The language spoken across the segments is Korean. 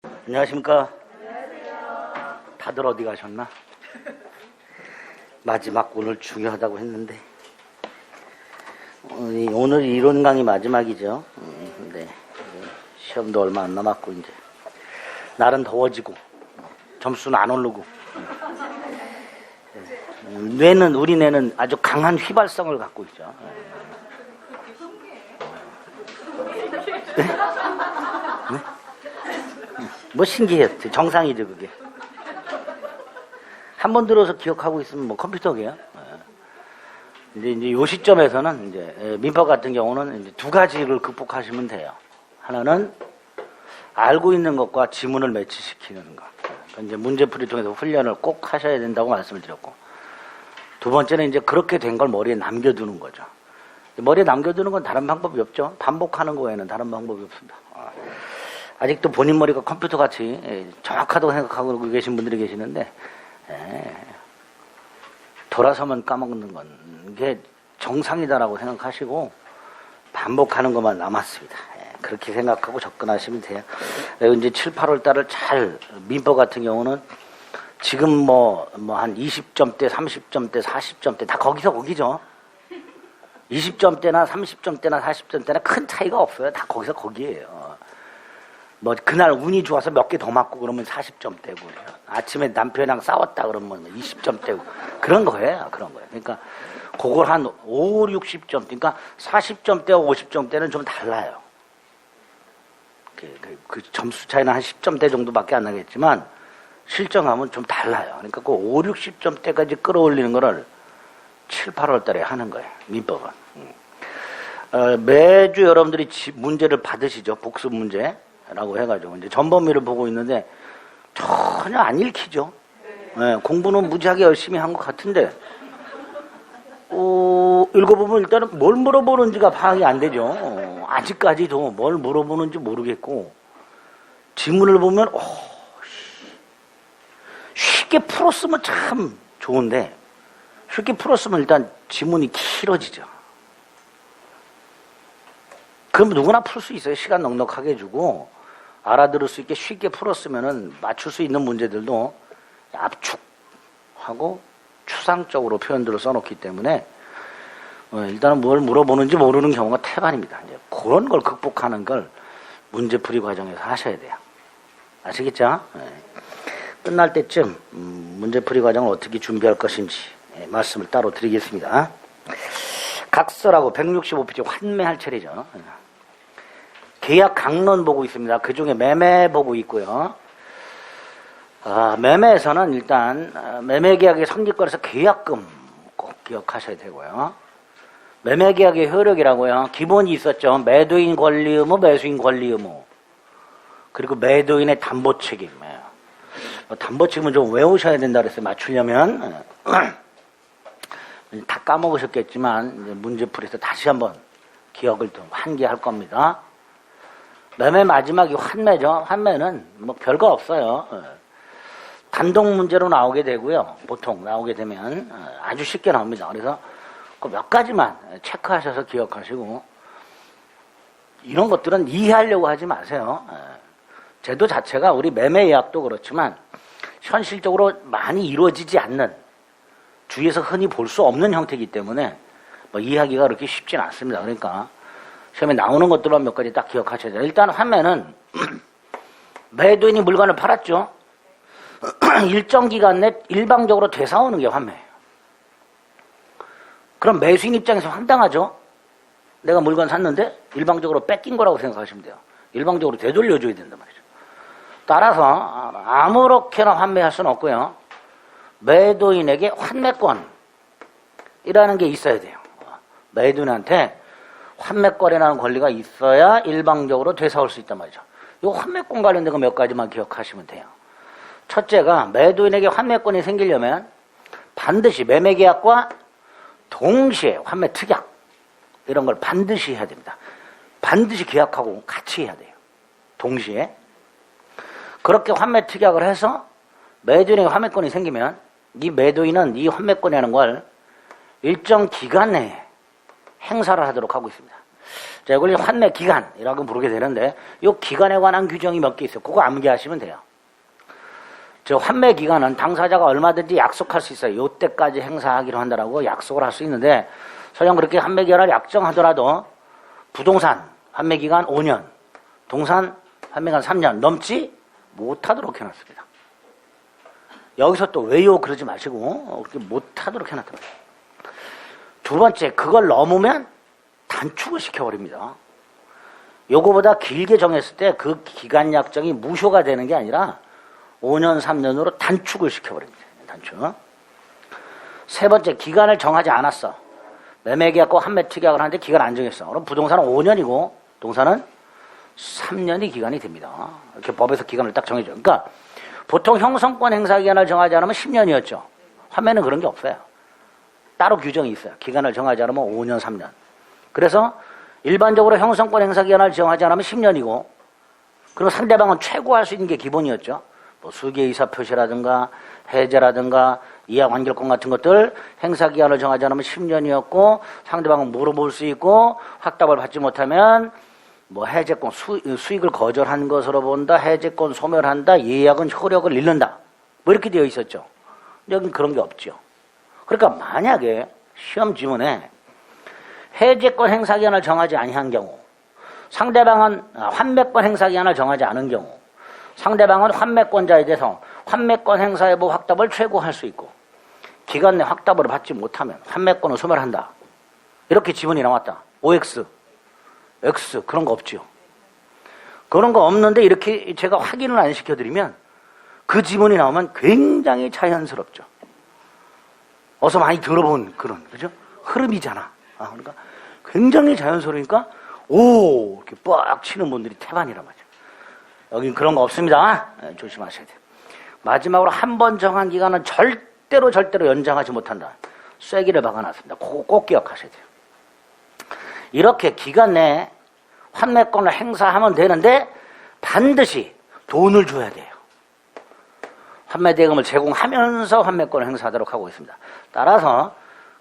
안녕하십니까? 다들 어디 가셨나? 마지막 오늘 중요하다고 했는데 오늘 이론 강의 마지막이죠. 네. 시험도 얼마 안 남았고 이제 날은 더워지고 점수는 안 오르고 우리 뇌는 아주 강한 휘발성을 갖고 있죠. 네? 네? 뭐 신기해요. 정상이죠 그게. 한 번 들어서 기억하고 있으면 뭐 컴퓨터게요. 이제 요 시점에서는 이제 민법 같은 경우는 이제 두 가지를 극복하시면 돼요. 하나는 알고 있는 것과 지문을 매치시키는 것. 그러니까 이제 문제풀이 통해서 훈련을 꼭 하셔야 된다고 말씀을 드렸고, 두 번째는 이제 그렇게 된 걸 머리에 남겨두는 거죠. 머리에 남겨두는 건 다른 방법이 없죠. 반복하는 거 외에는 다른 방법이 없습니다. 아직도 본인 머리가 컴퓨터 같이 정확하다고 생각하고 계신 분들이 계시는데, 돌아서면 까먹는 건 이게 정상이다라고 생각하시고 반복하는 것만 남았습니다. 그렇게 생각하고 접근하시면 돼요. 이제 7, 8월 달을 잘, 민법 같은 경우는 지금 뭐 한 20점대, 30점대, 40점대 다 거기서 거기죠. 20점대나 30점대나 40점대나 큰 차이가 없어요. 다 거기서 거기에요. 뭐 그날 운이 좋아서 몇 개 더 맞고 그러면 40점대고, 아침에 남편이랑 싸웠다 그러면 20점대고, 그런 거예요. 그런 거예요. 그러니까 그걸 한 5, 60점, 그러니까 40점대와 50점대는 좀 달라요. 그 점수 차이는 한 10점대 정도밖에 안 나겠지만 실정하면 좀 달라요. 그러니까 그 5, 60점대까지 끌어올리는 거를 7, 8월 달에 하는 거예요. 민법은. 매주 여러분들이 문제를 받으시죠. 복습 문제라고 해가지고 이제 전범위를 보고 있는데 전혀 안 읽히죠. 네, 공부는 무지하게 열심히 한 것 같은데 읽어보면 일단은 뭘 물어보는지가 파악이 안 되죠. 아직까지도 뭘 물어보는지 모르겠고, 지문을 보면 쉽게 풀었으면 참 좋은데 쉽게 풀었으면 일단 지문이 길어지죠. 그럼 누구나 풀 수 있어요. 시간 넉넉하게 주고 알아들을 수 있게 쉽게 풀었으면은 맞출 수 있는 문제들도 압축하고 추상적으로 표현들을 써놓기 때문에 일단은 뭘 물어보는지 모르는 경우가 태반입니다. 이제 그런 걸 극복하는 걸 문제풀이 과정에서 하셔야 돼요. 아시겠죠? 끝날 때쯤 문제풀이 과정을 어떻게 준비할 것인지 말씀을 따로 드리겠습니다. 각서라고 165페이지 환매할 차례죠. 계약 강론 보고 있습니다. 그 중에 매매 보고 있고요. 매매에서는 일단 매매계약의 성립권에서 계약금 꼭 기억하셔야 되고요. 매매계약의 효력이라고요. 기본이 있었죠. 매도인 권리 의무, 매수인 권리 의무, 그리고 매도인의 담보책임. 담보책임은 좀 외우셔야 된다 그랬어요. 맞추려면. 다 까먹으셨겠지만 이제 문제풀이에서 다시 한번 기억을 좀 환기할 겁니다. 매매 마지막이 환매죠. 환매는 뭐 별거 없어요. 단독 문제로 나오게 되고요. 보통 나오게 되면 아주 쉽게 나옵니다. 그래서 그 몇 가지만 체크하셔서 기억하시고, 이런 것들은 이해하려고 하지 마세요. 제도 자체가 우리 매매 예약도 그렇지만 현실적으로 많이 이루어지지 않는, 주위에서 흔히 볼 수 없는 형태이기 때문에 뭐 이해하기가 그렇게 쉽진 않습니다. 그러니까 시험에 나오는 것들만 몇 가지 딱 기억하셔야 돼요. 일단 환매는 매도인이 물건을 팔았죠. 일정 기간 내 일방적으로 되사오는 게 환매예요. 그럼 매수인 입장에서 황당하죠. 내가 물건 샀는데 일방적으로 뺏긴 거라고 생각하시면 돼요. 일방적으로 되돌려줘야 된단 말이죠. 따라서 아무렇게나 환매할 수는 없고요. 매도인에게 환매권이라는 게 있어야 돼요. 매도인한테 환매권이라는 권리가 있어야 일방적으로 되사올 수 있단 말이죠. 이 환매권 관련된 거 몇 가지만 기억하시면 돼요. 첫째가, 매도인에게 환매권이 생기려면 반드시 매매계약과 동시에 환매 특약, 이런 걸 반드시 해야 됩니다. 반드시 계약하고 같이 해야 돼요. 동시에. 그렇게 환매 특약을 해서 매도인에게 환매권이 생기면 이 매도인은 이 환매권이라는 걸 일정 기간 내에 행사를 하도록 하고 있습니다. 자, 이걸 환매 기간이라고 부르게 되는데, 이 기간에 관한 규정이 몇 개 있어요. 그거 암기하시면 돼요. 저 환매 기간은 당사자가 얼마든지 약속할 수 있어요. 요때까지 행사하기로 한다라고 약속을 할 수 있는데, 설령 그렇게 환매 기간을 약정하더라도 부동산 환매 기간 5년, 동산 환매 기간 3년 넘지 못하도록 해놨습니다. 여기서 또 왜요? 그러지 마시고 그렇게 못하도록 해놨단 말이에요. 두 번째, 그걸 넘으면 단축을 시켜버립니다. 요거보다 길게 정했을 때 그 기간 약정이 무효가 되는 게 아니라 5년, 3년으로 단축을 시켜버립니다. 단축. 세 번째, 기간을 정하지 않았어. 매매계약과 환매특약을 하는데 기간 안 정했어. 그럼 부동산은 5년이고 동산은 3년이 기간이 됩니다. 이렇게 법에서 기간을 딱 정해줘. 그러니까 보통 형성권 행사 기간을 정하지 않으면 10년이었죠. 환매는 그런 게 없어요. 따로 규정이 있어요. 기간을 정하지 않으면 5년, 3년. 그래서 일반적으로 형성권 행사 기간을 정하지 않으면 10년이고, 그리고 상대방은 최고할 수 있는 게 기본이었죠. 뭐 수계이사 표시라든가 해제라든가 이하관결권 같은 것들 행사 기간을 정하지 않으면 10년이었고, 상대방은 물어볼 수 있고, 확답을 받지 못하면 뭐 해제권 수익을 거절한 것으로 본다, 해제권 소멸한다, 예약은 효력을 잃는다, 뭐 이렇게 되어 있었죠. 여긴 그런 게 없죠. 그러니까 만약에 시험 지문에 해제권 행사 기한을 정하지 아니한 경우, 상대방은 환매권 행사 기한을 정하지 않은 경우, 상대방은 환매권자에 대해서 환매권 행사 여부 확답을 최고할 수 있고, 기간 내 확답을 받지 못하면 환매권을 소멸한다, 이렇게 지문이 나왔다. OX, X 그런 거 없지요. 그런 거 없는데 이렇게 제가 확인을 안 시켜드리면 그 지문이 나오면 굉장히 자연스럽죠. 어서 많이 들어본 그런, 그죠? 흐름이잖아. 그러니까 굉장히 자연스러우니까 오 이렇게 빡 치는 분들이 태반이란 말이죠. 여긴 그런 거 없습니다. 조심하셔야 돼요. 마지막으로 한 번 정한 기간은 절대로 연장하지 못한다. 쐐기를 박아놨습니다. 그거 꼭 기억하셔야 돼요. 이렇게 기간 내에 환매권을 행사하면 되는데 반드시 돈을 줘야 돼요. 환매 대금을 제공하면서 환매권을 행사하도록 하고 있습니다. 따라서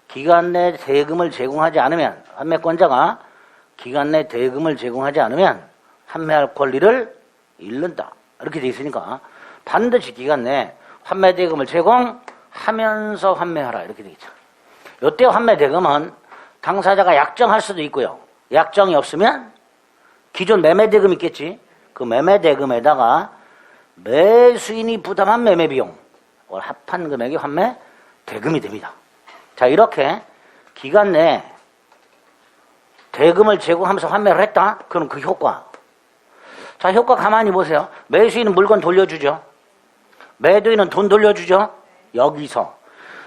기간 내 대금을 제공하지 않으면, 환매권자가 기간 내 대금을 제공하지 않으면 환매할 권리를 잃는다, 이렇게 돼 있으니까 반드시 기간 내 환매 대금을 제공하면서 환매하라, 이렇게 돼 있죠. 이때 환매 대금은 당사자가 약정할 수도 있고요. 약정이 없으면 기존 매매 대금 있겠지. 그 매매 대금에다가 매수인이 부담한 매매 비용, 합한 금액이 환매 대금이 됩니다. 자, 이렇게 기간 내에 대금을 제공하면서 환매를 했다. 그럼 그 효과. 자, 효과 가만히 보세요. 매수인은 물건 돌려주죠. 매도인은 돈 돌려주죠. 여기서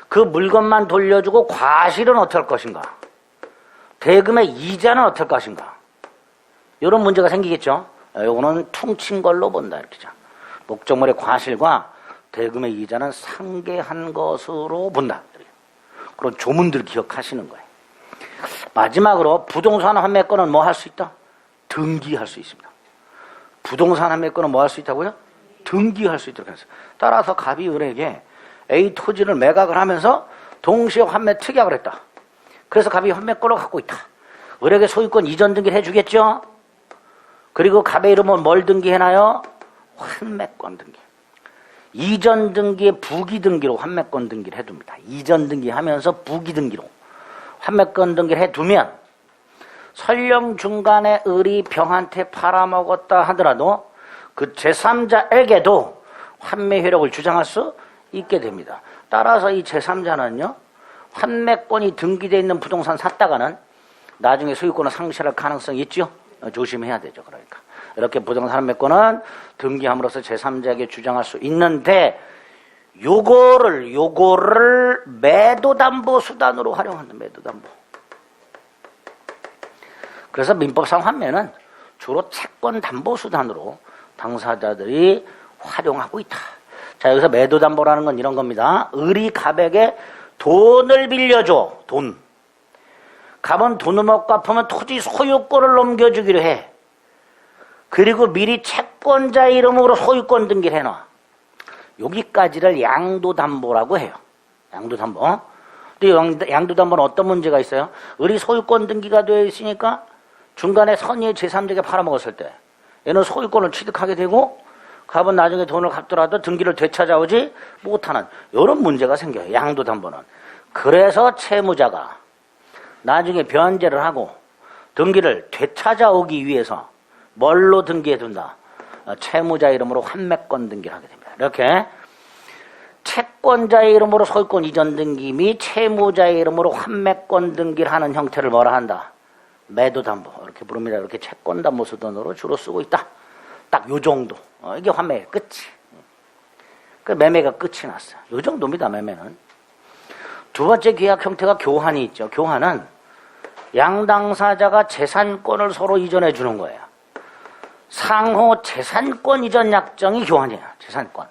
그 물건만 돌려주고 과실은 어떻게 할 것인가? 대금의 이자는 어떨 것인가? 이런 문제가 생기겠죠. 요거는 퉁친 걸로 본다, 이렇게죠. 목적물의 과실과 대금의 이자는 상계한 것으로 본다. 그런 조문들 기억하시는 거예요. 마지막으로 부동산 환매권은 뭐 할 수 있다? 등기할 수 있습니다. 부동산 환매권은 뭐 할 수 있다고요? 등기할 수 있도록 했어요. 따라서 갑이 을에게 A 토지를 매각을 하면서 동시에 환매 특약을 했다. 그래서 갑이 환매권을 갖고 있다. 을에게 소유권 이전 등기를 해주겠죠? 그리고 갑의 이름은 뭘 등기해놔요? 환매권 등기. 이전 등기에 부기 등기로 환매권 등기를 해둡니다. 이전 등기하면서 부기 등기로 환매권 등기를 해두면 설령 중간에 을이 병한테 팔아먹었다 하더라도 그 제3자에게도 환매 효력을 주장할 수 있게 됩니다. 따라서 이 제3자는요, 환매권이 등기되어 있는 부동산 샀다가는 나중에 소유권을 상실할 가능성이 있죠. 조심해야 되죠. 그러니까 이렇게 부동산 환매권은 등기함으로써 제3자에게 주장할 수 있는데, 요거를 매도담보 수단으로 활용한다. 매도담보. 그래서 민법상 환매는 주로 채권 담보 수단으로 당사자들이 활용하고 있다. 자, 여기서 매도담보라는 건 이런 겁니다. 을이 갑에게 돈을 빌려줘. 돈. 갑은 돈을 못 갚으면 토지 소유권을 넘겨주기로 해. 그리고 미리 채권자 이름으로 소유권 등기를 해놔. 여기까지를 양도담보라고 해요. 양도담보. 근데 양도담보는 어떤 문제가 있어요? 을이 소유권 등기가 되어 있으니까 중간에 선의의 제3자에게 팔아먹었을 때 얘는 소유권을 취득하게 되고 갑은 나중에 돈을 갚더라도 등기를 되찾아오지 못하는 이런 문제가 생겨요. 양도담보는. 그래서 채무자가 나중에 변제를 하고 등기를 되찾아오기 위해서 뭘로 등기해 둔다? 채무자 이름으로 환매권 등기를 하게 됩니다. 이렇게 채권자의 이름으로 소유권 이전 등기 및 채무자의 이름으로 환매권 등기를 하는 형태를 뭐라 한다? 매도담보 이렇게 부릅니다. 이렇게 채권담보수단으로 주로 쓰고 있다. 딱 요 정도. 이게 환매의 끝이. 그 매매가 끝이 났어요. 요 정도입니다. 매매는. 두 번째 계약 형태가 교환이 있죠. 교환은 양당사자가 재산권을 서로 이전해 주는 거예요. 상호 재산권 이전 약정이 교환이에요. 재산권.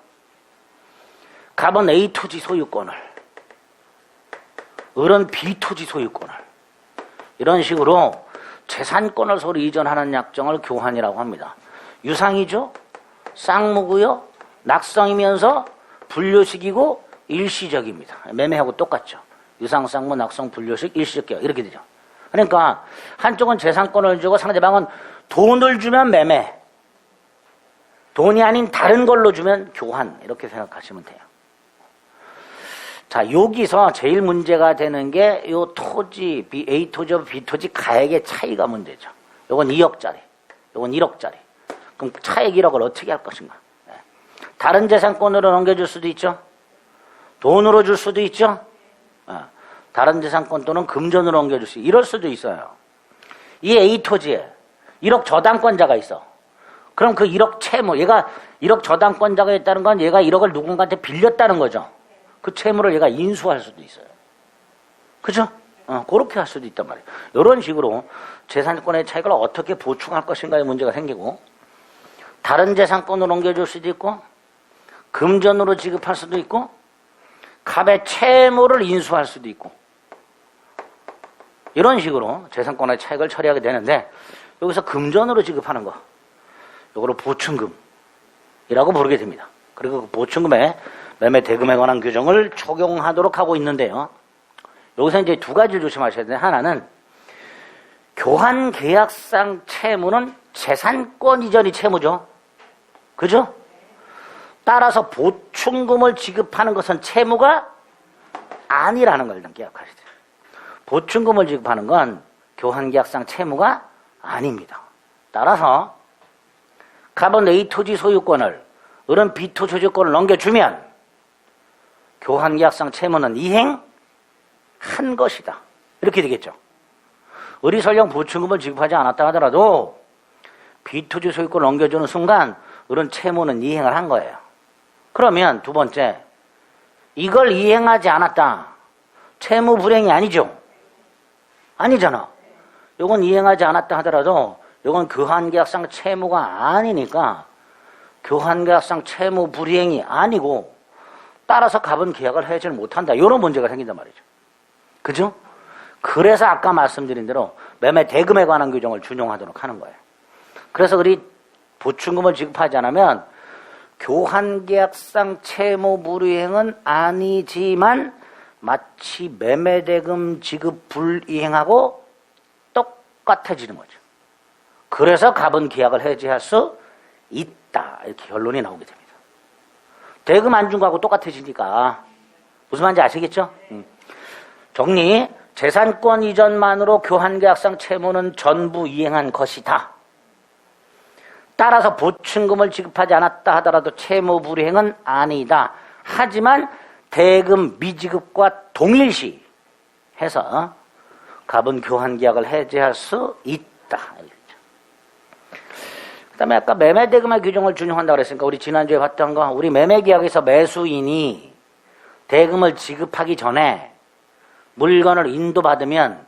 갑은 A 토지 소유권을, 을은 B 토지 소유권을 이런 식으로 재산권을 서로 이전하는 약정을 교환이라고 합니다. 유상이죠. 쌍무고요. 낙성이면서 분료식이고 일시적입니다. 매매하고 똑같죠. 유상, 쌍무, 낙성, 분료식, 일시적 계약 이렇게 되죠. 그러니까 한쪽은 재산권을 주고 상대방은 돈을 주면 매매, 돈이 아닌 다른 걸로 주면 교환 이렇게 생각하시면 돼요. 자, 여기서 제일 문제가 되는 게 요 토지, A 토지와 B 토지 가액의 차이가 문제죠. 요건 2억짜리, 요건 1억짜리. 그럼 차액 1억을 어떻게 할 것인가? 네. 다른 재산권으로 넘겨줄 수도 있죠. 돈으로 줄 수도 있죠. 다른 재산권 또는 금전으로 넘겨줄 수 있어요. 이럴 수도 있어요. 이 A 토지에 1억 저당권자가 있어. 그럼 그 1억 채무, 얘가 1억 저당권자가 있다는 건 얘가 1억을 누군가한테 빌렸다는 거죠. 그 채무를 얘가 인수할 수도 있어요. 그죠? 그렇게 할 수도 있단 말이에요. 이런 식으로 재산권의 차익을 어떻게 보충할 것인가의 문제가 생기고, 다른 재산권으로 넘겨줄 수도 있고, 금전으로 지급할 수도 있고, 갑의 채무를 인수할 수도 있고, 이런 식으로 재산권의 차익을 처리하게 되는데, 여기서 금전으로 지급하는 거, 이거를 보충금이라고 부르게 됩니다. 그리고 그 보충금에 매매 대금에 관한 규정을 적용하도록 하고 있는데요. 여기서 이제 두 가지를 조심하셔야 돼요. 하나는 교환 계약상 채무는 재산권 이전이 채무죠. 그죠? 따라서 보충금을 지급하는 것은 채무가 아니라는 걸 일단 기억하셔야 돼요. 보충금을 지급하는 건 교환 계약상 채무가 아닙니다. 따라서 갑은 A 토지 소유권을, 을은 B 토지 소유권을 넘겨주면 교환 계약상 채무는 이행한 것이다. 이렇게 되겠죠. 을이 설령 보충금을 지급하지 않았다 하더라도 B 토지 소유권을 넘겨주는 순간 을은 채무는 이행을 한 거예요. 그러면 두 번째, 이걸 이행하지 않았다. 채무 불이행이 아니죠. 아니잖아. 요건 이행하지 않았다 하더라도 요건 교환계약상 채무가 아니니까 교환계약상 채무 불이행이 아니고, 따라서 갑은 계약을 해지를 못한다. 이런 문제가 생긴단 말이죠. 그죠? 그래서 아까 말씀드린 대로 매매 대금에 관한 규정을 준용하도록 하는 거예요. 그래서 우리 보충금을 지급하지 않으면 교환계약상 채무 불이행은 아니지만 마치 매매대금 지급 불이행하고 똑같아지는 거죠. 그래서 갑은 계약을 해지할 수 있다. 이렇게 결론이 나오게 됩니다. 대금 안 준 거하고 똑같아지니까. 무슨 말인지 아시겠죠? 정리. 재산권 이전만으로 교환계약상 채무는 전부 이행한 것이다. 따라서 보충금을 지급하지 않았다 하더라도 채무 불이행은 아니다. 하지만 대금 미지급과 동일시 해서 갑은 교환계약을 해지할 수 있다. 그 다음에 아까 매매대금의 규정을 준용한다고 그랬으니까 우리 지난주에 봤던 거, 우리 매매계약에서 매수인이 대금을 지급하기 전에 물건을 인도받으면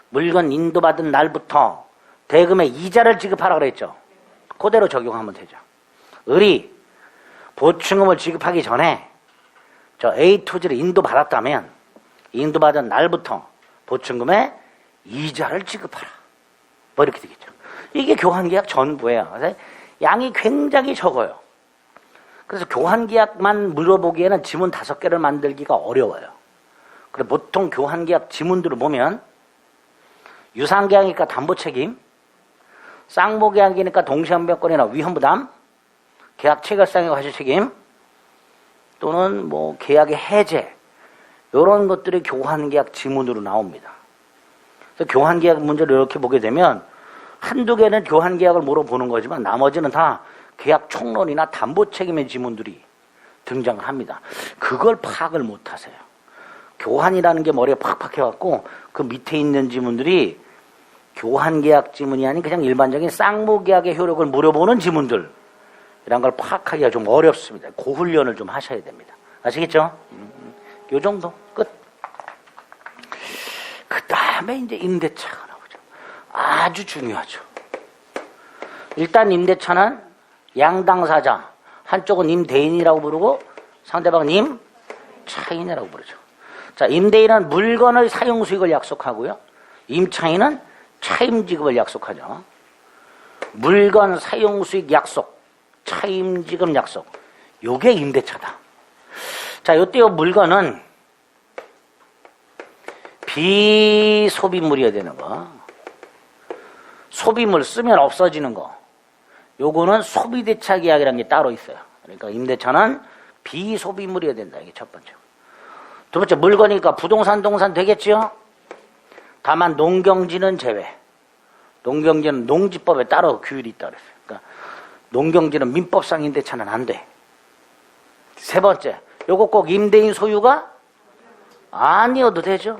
물건 인도받은 날부터 대금의 이자를 지급하라고 그랬죠. 그대로 적용하면 되죠. 을이 보충금을 지급하기 전에 저 A 토지를 인도받았다면 인도받은 날부터 보충금의 이자를 지급하라. 뭐 이렇게 되겠죠. 이게 교환계약 전부예요. 그래서 양이 굉장히 적어요. 그래서 교환계약만 물어보기에는 지문 5개를 만들기가 어려워요. 그래서 보통 교환계약 지문들을 보면 유상계약이니까 담보책임, 쌍무계약이니까 동시환변권이나 위헌부담, 계약 체결상의 과실 책임, 또는 뭐 계약의 해제, 이런 것들이 교환계약 지문으로 나옵니다. 그래서 교환계약 문제를 이렇게 보게 되면 한두 개는 교환계약을 물어보는 거지만 나머지는 다 계약 총론이나 담보 책임의 지문들이 등장을 합니다. 그걸 파악을 못 하세요. 교환이라는 게 머리에 팍팍 해갖고 그 밑에 있는 지문들이 교환계약 지문이 아닌 그냥 일반적인 쌍무계약의 효력을 물어보는 지문들, 이런 걸 파악하기가 좀 어렵습니다. 그 훈련을 좀 하셔야 됩니다. 아시겠죠? 요 정도 끝. 그 다음에 이제 임대차가 나오죠. 아주 중요하죠. 일단 임대차는 양당사자, 한쪽은 임대인이라고 부르고 상대방은 임차인이라고 부르죠. 자, 임대인은 물건의 사용 수익을 약속하고요. 임차인은 차임지급을 약속하죠. 물건 사용 수익 약속, 차임지급 약속, 요게 임대차다. 자, 요때 요 물건은 비소비물이어야 되는 거, 소비물 쓰면 없어지는 거, 요거는 소비대차 계약이라는 게 따로 있어요. 그러니까 임대차는 비소비물이어야 된다. 이게 첫 번째. 두 번째, 물건이니까 부동산, 동산 되겠지요? 다만 농경지는 제외. 농경지는 농지법에 따로 규율이 있다 그랬어요. 그러니까 농경지는 민법상 임대차는 안 돼. 세 번째, 요거 꼭 임대인 소유가 아니어도 되죠.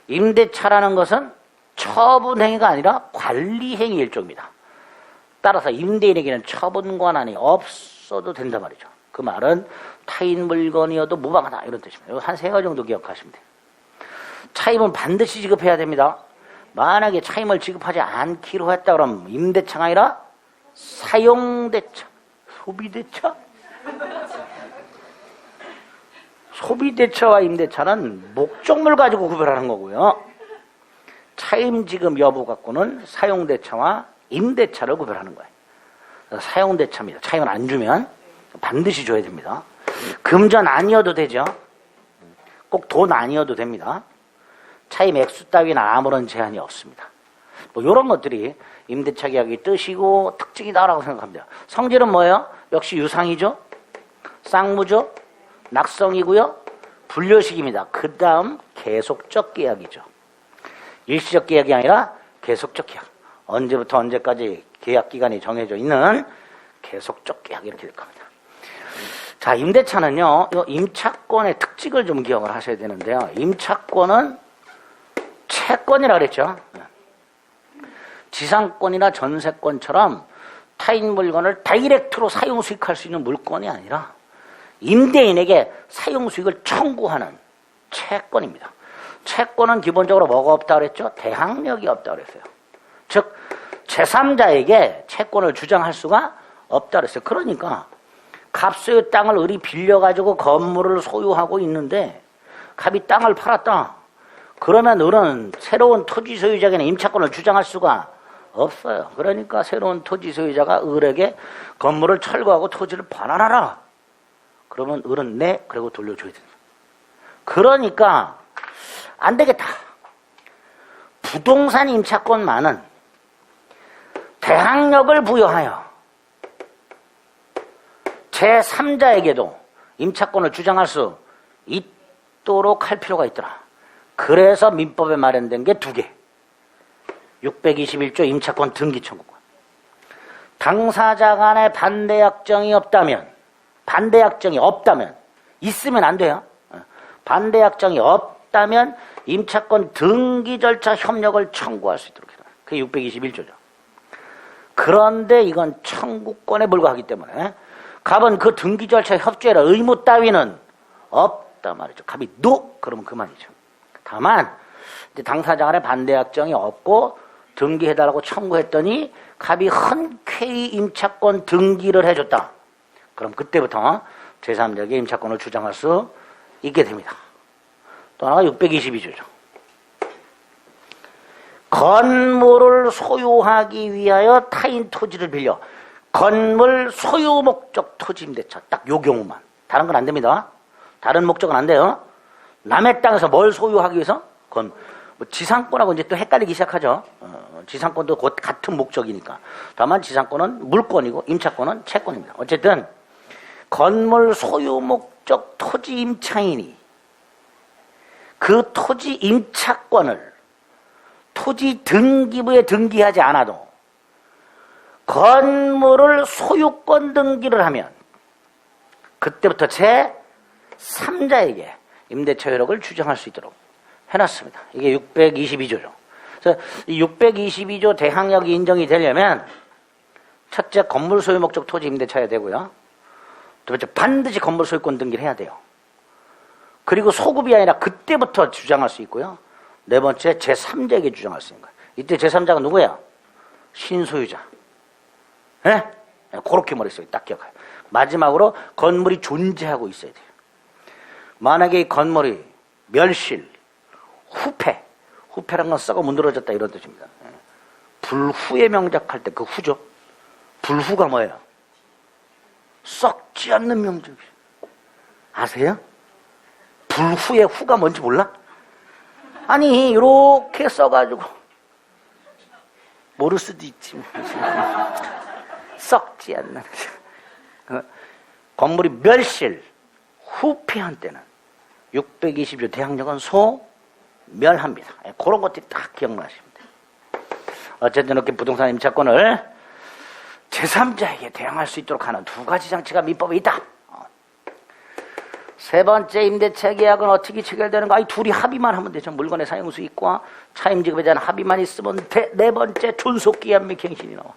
임대차라는 것은 처분행위가 아니라 관리행위 일종입니다. 따라서 임대인에게는 처분 권한이 없어도 된단 말이죠. 그 말은 타인 물건이어도 무방하다 이런 뜻입니다. 한 세 가지 정도 기억하시면 돼요. 차임은 반드시 지급해야 됩니다. 만약에 차임을 지급하지 않기로 했다 그러면 임대차가 아니라 사용대차, 소비대차? 소비대차와 임대차는 목적물 가지고 구별하는 거고요. 차임 지급 여부 갖고는 사용대차와 임대차를 구별하는 거예요. 사용대차입니다. 차임을 안 주면 반드시 줘야 됩니다. 금전 아니어도 되죠. 꼭 돈 아니어도 됩니다. 차임 액수 따위는 아무런 제한이 없습니다. 뭐 이런 것들이 임대차 계약의 뜻이고 특징이다라고 생각합니다. 성질은 뭐예요? 역시 유상이죠. 쌍무죠. 낙성이고요. 분료식입니다. 그 다음 계속적 계약이죠. 일시적 계약이 아니라 계속적 계약. 언제부터 언제까지 계약 기간이 정해져 있는 계속적 계약 이렇게 될 겁니다. 자, 임대차는요, 임차권의 특징을 좀 기억을 하셔야 되는데요. 임차권은 채권이라 그랬죠. 지상권이나 전세권처럼 타인 물건을 다이렉트로 사용 수익할 수 있는 물건이 아니라 임대인에게 사용 수익을 청구하는 채권입니다. 채권은 기본적으로 뭐가 없다 그랬죠? 대항력이 없다 그랬어요. 즉 제3자에게 채권을 주장할 수가 없다 그랬어요. 그러니까 갑소의 땅을 을이 빌려가지고 건물을 소유하고 있는데 갑이 땅을 팔았다. 그러면 을은 새로운 토지 소유자에게는 임차권을 주장할 수가 없어요. 그러니까 새로운 토지 소유자가 을에게 건물을 철거하고 토지를 반환하라. 그러면 을은 네, 그리고 돌려줘야 된다. 그러니까 안 되겠다. 부동산 임차권만은 대항력을 부여하여 제3자에게도 임차권을 주장할 수 있도록 할 필요가 있더라. 그래서 민법에 마련된 게 두 개. 621조 임차권 등기 청구권. 당사자 간의 반대 약정이 없다면, 있으면 안 돼요. 반대 약정이 없다면 임차권 등기 절차 협력을 청구할 수 있도록 해라. 그게 621조죠. 그런데 이건 청구권에 불과하기 때문에 갑은 그 등기 절차 협조해라 의무 따위는 없다 말이죠. 갑이 노 그러면 그만이죠. 다만 이제 당사자 간의 반대 약정이 없고 등기해달라고 청구했더니 갑이 흔쾌히 임차권 등기를 해줬다. 그럼 그때부터 제3자에게 임차권을 주장할 수 있게 됩니다. 또 하나가 622조죠. 건물을 소유하기 위하여 타인 토지를 빌려 건물 소유 목적 토지 임대차. 딱 요 경우만. 다른 건 안 됩니다. 다른 목적은 안 돼요. 남의 땅에서 뭘 소유하기 위해서? 뭐 지상권하고 이제 또 헷갈리기 시작하죠. 지상권도 곧 같은 목적이니까. 다만 지상권은 물권이고 임차권은 채권입니다. 어쨌든 건물 소유 목적 토지 임차인이 그 토지 임차권을 토지 등기부에 등기하지 않아도 건물을 소유권 등기를 하면 그때부터 제3자에게 임대차 효력을 주장할 수 있도록 해놨습니다. 이게 622조죠. 그래서 이 622조 대항력이 인정이 되려면 첫째 건물 소유 목적 토지 임대차야 되고요. 두 번째 반드시 건물 소유권 등기를 해야 돼요. 그리고 소급이 아니라 그때부터 주장할 수 있고요. 네 번째 제3자에게 주장할 수 있는 거예요. 이때 제3자가 누구야? 신소유자. 예? 그렇게 머릿속에 딱 기억해요. 마지막으로 건물이 존재하고 있어야 돼요. 만약에 이 건물이 멸실, 후패, 후패란 건 썩어 문드러졌다 이런 뜻입니다. 불후에 명작할 때 그 후죠. 불후가 뭐예요? 썩지 않는 명작이에요. 아세요? 불후의 후가 뭔지 몰라? 아니 이렇게 써가지고 모를 수도 있지. 썩지 않는 건물이 멸실, 후패한 때는 620조 대항력은 소멸합니다. 그런 것들이 딱 기억나시면 돼요. 어쨌든 이렇게 부동산 임차권을 제3자에게 대항할 수 있도록 하는 두 가지 장치가 민법에 있다. 세 번째 임대차 계약은 어떻게 체결되는가? 이 둘이 합의만 하면 되죠. 물건의 사용수익과 차임지급에 대한 합의만 있으면 돼. 네 번째 존속기한 및 갱신이 나와.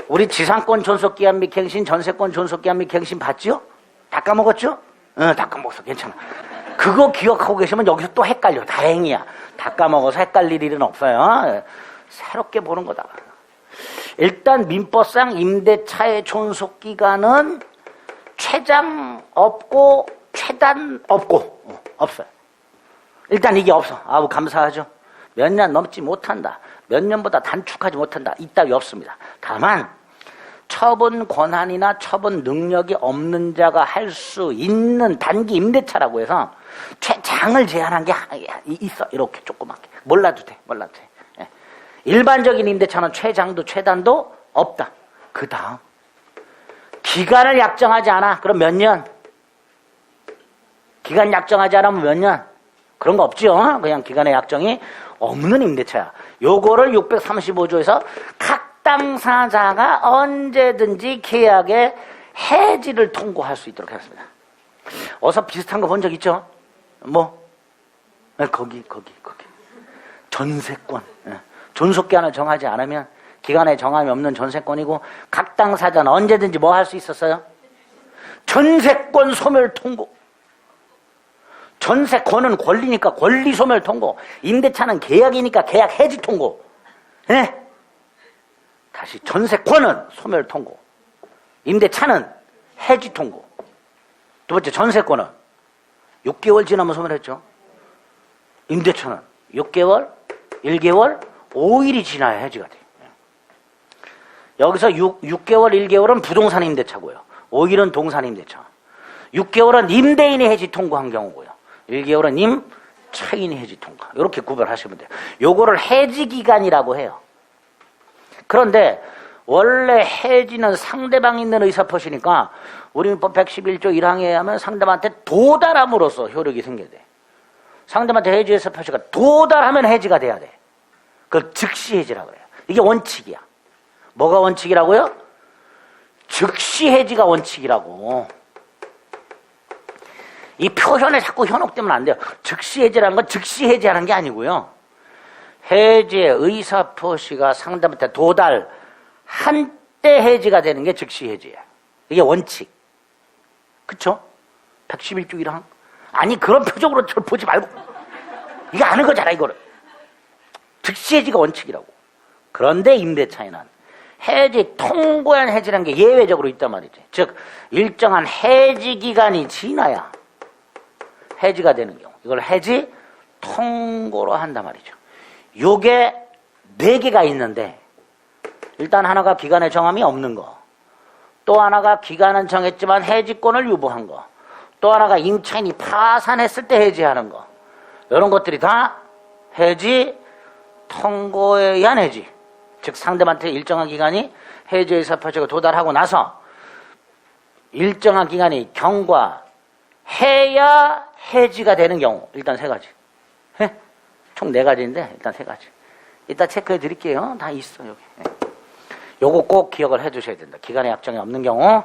우리 지상권 존속기한 및 갱신, 전세권 존속기한 및 갱신 봤죠? 다 까먹었죠? 다 까먹었어. 괜찮아. 그거 기억하고 계시면 여기서 또 헷갈려. 다행이야. 다 까먹어서 헷갈릴 일은 없어요. 새롭게 보는 거다. 일단 민법상 임대차의 존속기간은 최장 없고 최단 없어요. 일단 이게 없어. 아우 감사하죠. 몇 년 넘지 못한다. 몇 년보다 단축하지 못한다. 이따위 없습니다. 다만 처분 권한이나 처분 능력이 없는 자가 할 수 있는 단기 임대차라고 해서 최장을 제한한 게 있어. 이렇게 조그맣게. 몰라도 돼. 예. 일반적인 임대차는 최장도 최단도 없다. 그 다음 기간을 약정하지 않아. 그럼 몇 년? 기간 약정하지 않으면 몇 년? 그런 거 없죠. 그냥 기간의 약정이 없는 임대차야. 요거를 635조에서 각 당사자가 언제든지 계약의 해지를 통고할 수 있도록 했습니다. 어서 비슷한 거 본 적 있죠? 뭐? 거기. 전세권. 존속기한을 정하지 않으면 기간에 정함이 없는 전세권이고 각 당사자는 언제든지 뭐 할 수 있었어요? 전세권 소멸 통고. 전세권은 권리니까 권리 소멸 통고. 임대차는 계약이니까 계약 해지 통고. 네? 다시 전세권은 소멸 통고. 임대차는 해지 통고. 두 번째 전세권은 6개월 지나면 소멸했죠. 임대차는 6개월, 1개월, 5일이 지나야 해지가 돼요. 여기서 6개월, 1개월은 부동산 임대차고요. 5일은 동산 임대차. 6개월은 임대인이 해지 통고한 경우고요. 1개월은 임차인이 해지 통고. 이렇게 구별하시면 돼요. 요거를 해지 기간이라고 해요. 그런데 원래 해지는 상대방 있는 의사표시니까 우리 민법 111조 1항에 하면 상대방한테 도달함으로써 효력이 생겨야 돼. 상대방한테 해지 의사표시가 도달하면 해지가 돼야 돼. 그걸 즉시 해지라고 그래요. 이게 원칙이야. 뭐가 원칙이라고요? 즉시 해지가 원칙이라고. 이 표현에 자꾸 현혹되면 안 돼요. 즉시 해지라는 건 즉시 해지하는 게 아니고요. 해지의 의사표시가 상대방한테 도달한 때 해지가 되는 게 즉시 해지예요. 이게 원칙. 그쵸? 111조 1항. 아니 그런 표정으로 저를 보지 말고. 이거 아는 거잖아 이거를. 즉시 해지가 원칙이라고. 그런데 임대차에는 해지 통고한 해지라는 게 예외적으로 있단 말이지. 즉 일정한 해지 기간이 지나야 해지가 되는 경우. 이걸 해지 통고로 한단 말이죠. 요게 4개가 있는데 일단 하나가 기간의 정함이 없는 거. 또 하나가 기간은 정했지만 해지권을 유보한 거. 또 하나가 임차인이 파산했을 때 해지하는 거. 이런 것들이 다 해지 통고에 의한 해지. 즉 상대방한테 일정한 기간이 해지 의사표시가 도달하고 나서 일정한 기간이 경과해야 해지가 되는 경우. 일단 3가지. 총 4가지인데 일단 3가지. 이따 체크해 드릴게요. 다 있어 여기. 요거 꼭 기억을 해 두셔야 된다. 기간의 약정이 없는 경우.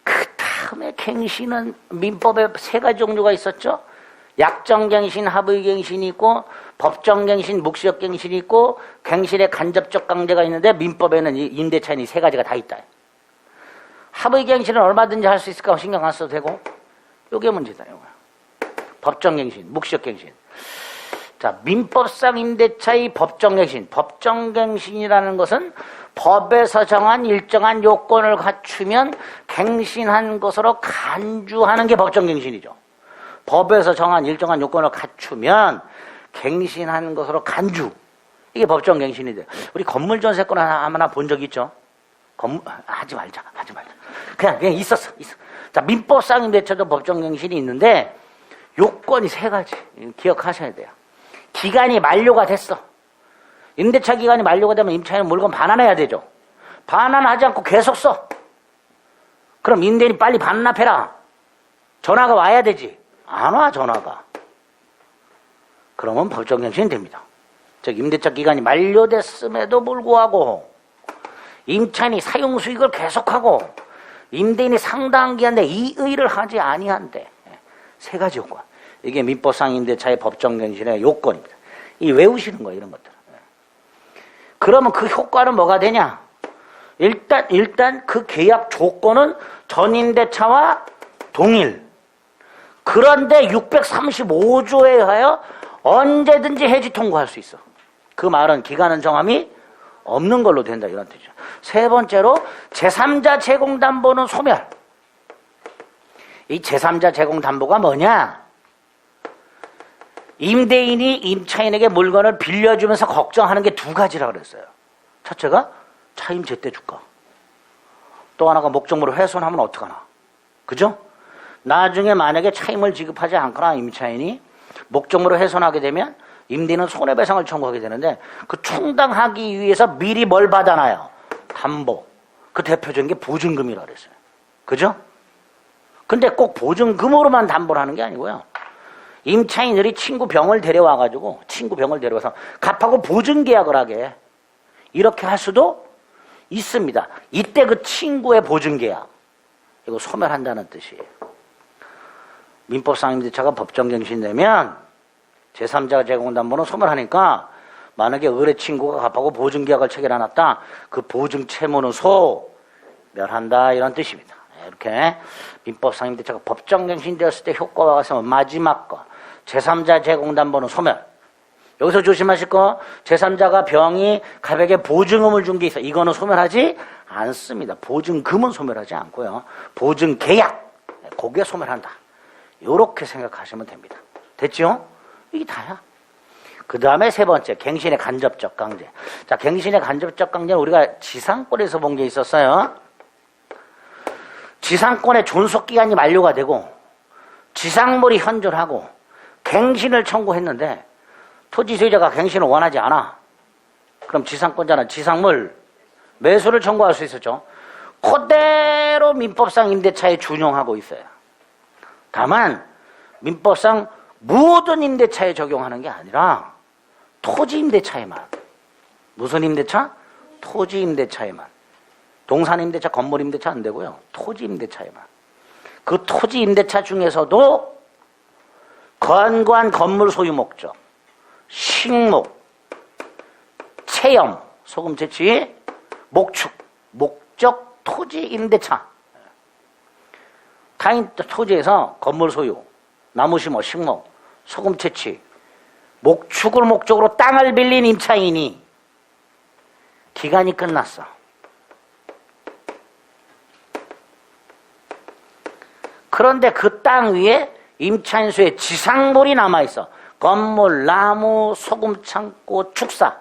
그 다음에 갱신은 민법에 3가지 종류가 있었죠. 약정갱신, 합의갱신이 있고 법정갱신, 묵시적갱신이 있고 갱신의 간접적 강제가 있는데 민법에는 이 임대차인이 3가지가 다 있다. 합의갱신은 얼마든지 할 수 있을까 신경 안 써도 되고 요게 문제다. 요거. 법정갱신, 묵시적갱신. 자, 민법상 임대차의 법정갱신. 법정갱신이라는 것은 법에서 정한 일정한 요건을 갖추면 갱신한 것으로 간주하는 게 법정갱신이죠. 법에서 정한 일정한 요건을 갖추면 갱신한 것으로 간주. 이게 법정갱신인데 우리 건물전세권 하나 본 적 있죠? 하지 말자. 그냥 있었어. 자, 민법상 임대차도 법정갱신이 있는데 요건이 3가지. 기억하셔야 돼요. 기간이 만료가 됐어. 임대차 기간이 만료가 되면 임차인은 물건 반환해야 되죠. 반환하지 않고 계속 써. 그럼 임대인이 빨리 반납해라. 전화가 와야 되지. 안 와, 전화가. 그러면 법정갱신이 됩니다. 즉 임대차 기간이 만료됐음에도 불구하고 임차인이 사용수익을 계속하고 임대인이 상당한 기간 내에 이의를 하지 아니한데 3가지 요건. 이게 민법상 임대차의 법정갱신의 요건입니다. 이 외우시는 거예요, 이런 것들. 그러면 그 효과는 뭐가 되냐? 일단 그 계약 조건은 전임대차와 동일. 그런데 635조에 의하여 언제든지 해지 통고할 수 있어. 그 말은 기간은 정함이 없는 걸로 된다, 이런 뜻이죠. 3번째로 제3자 제공담보는 소멸. 이 제3자 제공담보가 뭐냐? 임대인이 임차인에게 물건을 빌려주면서 걱정하는 게 2가지라고 그랬어요. 첫째가 차임 제때 줄까? 또 하나가 목적물을 훼손하면 어떡하나? 그죠? 나중에 만약에 차임을 지급하지 않거나 임차인이 목적물을 훼손하게 되면 임대인은 손해배상을 청구하게 되는데 그 충당하기 위해서 미리 뭘 받아놔요? 담보. 그 대표적인 게 보증금이라고 그랬어요. 그죠? 근데 꼭 보증금으로만 담보를 하는 게 아니고요. 임차인들이 친구 병을 데려와가지고 친구 병을 데려와서 갚하고 보증계약을 하게 이렇게 할 수도 있습니다. 이때 그 친구의 보증계약 이거 소멸한다는 뜻이에요. 민법상 임대차가 법정갱신되면 제3자 제공담보는 소멸하니까 만약에 의뢰 친구가 갚하고 보증계약을 체결해놨다. 그 보증 채무는 소멸한다 이런 뜻입니다. 이렇게 민법상 임대차가 법정갱신되었을 때 효과가 가서 마지막 거 제3자 제공담보는 소멸. 여기서 조심하실 거 제3자가 병이 가백에 보증금을 준 게 있어. 이거는 소멸하지 않습니다. 보증금은 소멸하지 않고요. 보증계약 그게 소멸한다. 이렇게 생각하시면 됩니다. 됐죠? 이게 다야. 그 다음에 3번째 갱신의 간접적 강제. 자, 갱신의 간접적 강제는 우리가 지상권에서 본 게 있었어요. 지상권의 존속기간이 만료가 되고 지상물이 현존하고 갱신을 청구했는데 토지 소유자가 갱신을 원하지 않아. 그럼 지상권자는 지상물 매수를 청구할 수 있었죠. 그대로 민법상 임대차에 준용하고 있어요. 다만 민법상 모든 임대차에 적용하는 게 아니라 토지 임대차에만. 무슨 임대차? 토지 임대차에만. 동산 임대차, 건물 임대차 안 되고요. 토지 임대차에만. 그 토지 임대차 중에서도 건관 건물 소유 목적, 식목, 체험, 소금 채취, 목축, 목적 토지 임대차. 타인 토지에서 건물 소유, 나무 심어, 식목, 소금 채취, 목축을 목적으로 땅을 빌린 임차인이 기간이 끝났어. 그런데 그 땅 위에 임차인수의 지상물이 남아있어. 건물, 나무, 소금 창고, 축사.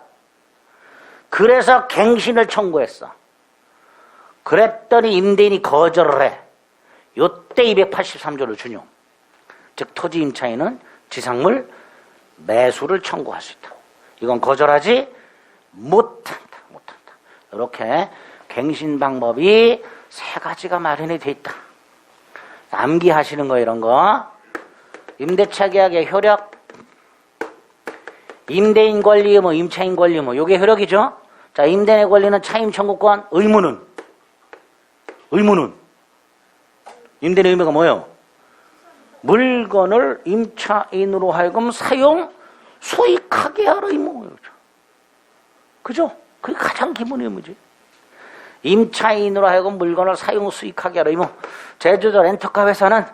그래서 갱신을 청구했어. 그랬더니 임대인이 거절을 해. 요때 283조를 준용. 즉 토지 임차인은 지상물 매수를 청구할 수 있다. 이건 거절하지 못한다. 이렇게 갱신 방법이 세 가지가 마련이 돼 있다. 암기하시는 거 이런 거. 임대차 계약의 효력, 임대인 권리 의무, 임차인 권리 의무. 요게 효력이죠. 자, 임대인의 권리는 차임 청구권, 의무는 임대인의 의무가 뭐예요? 물건을 임차인으로 하여금 사용 수익하게 할 의무. 그죠? 그게 가장 기본 의무지. 임차인으로 하여금 물건을 사용 수익하게 할 의무. 제주도 렌터카 회사는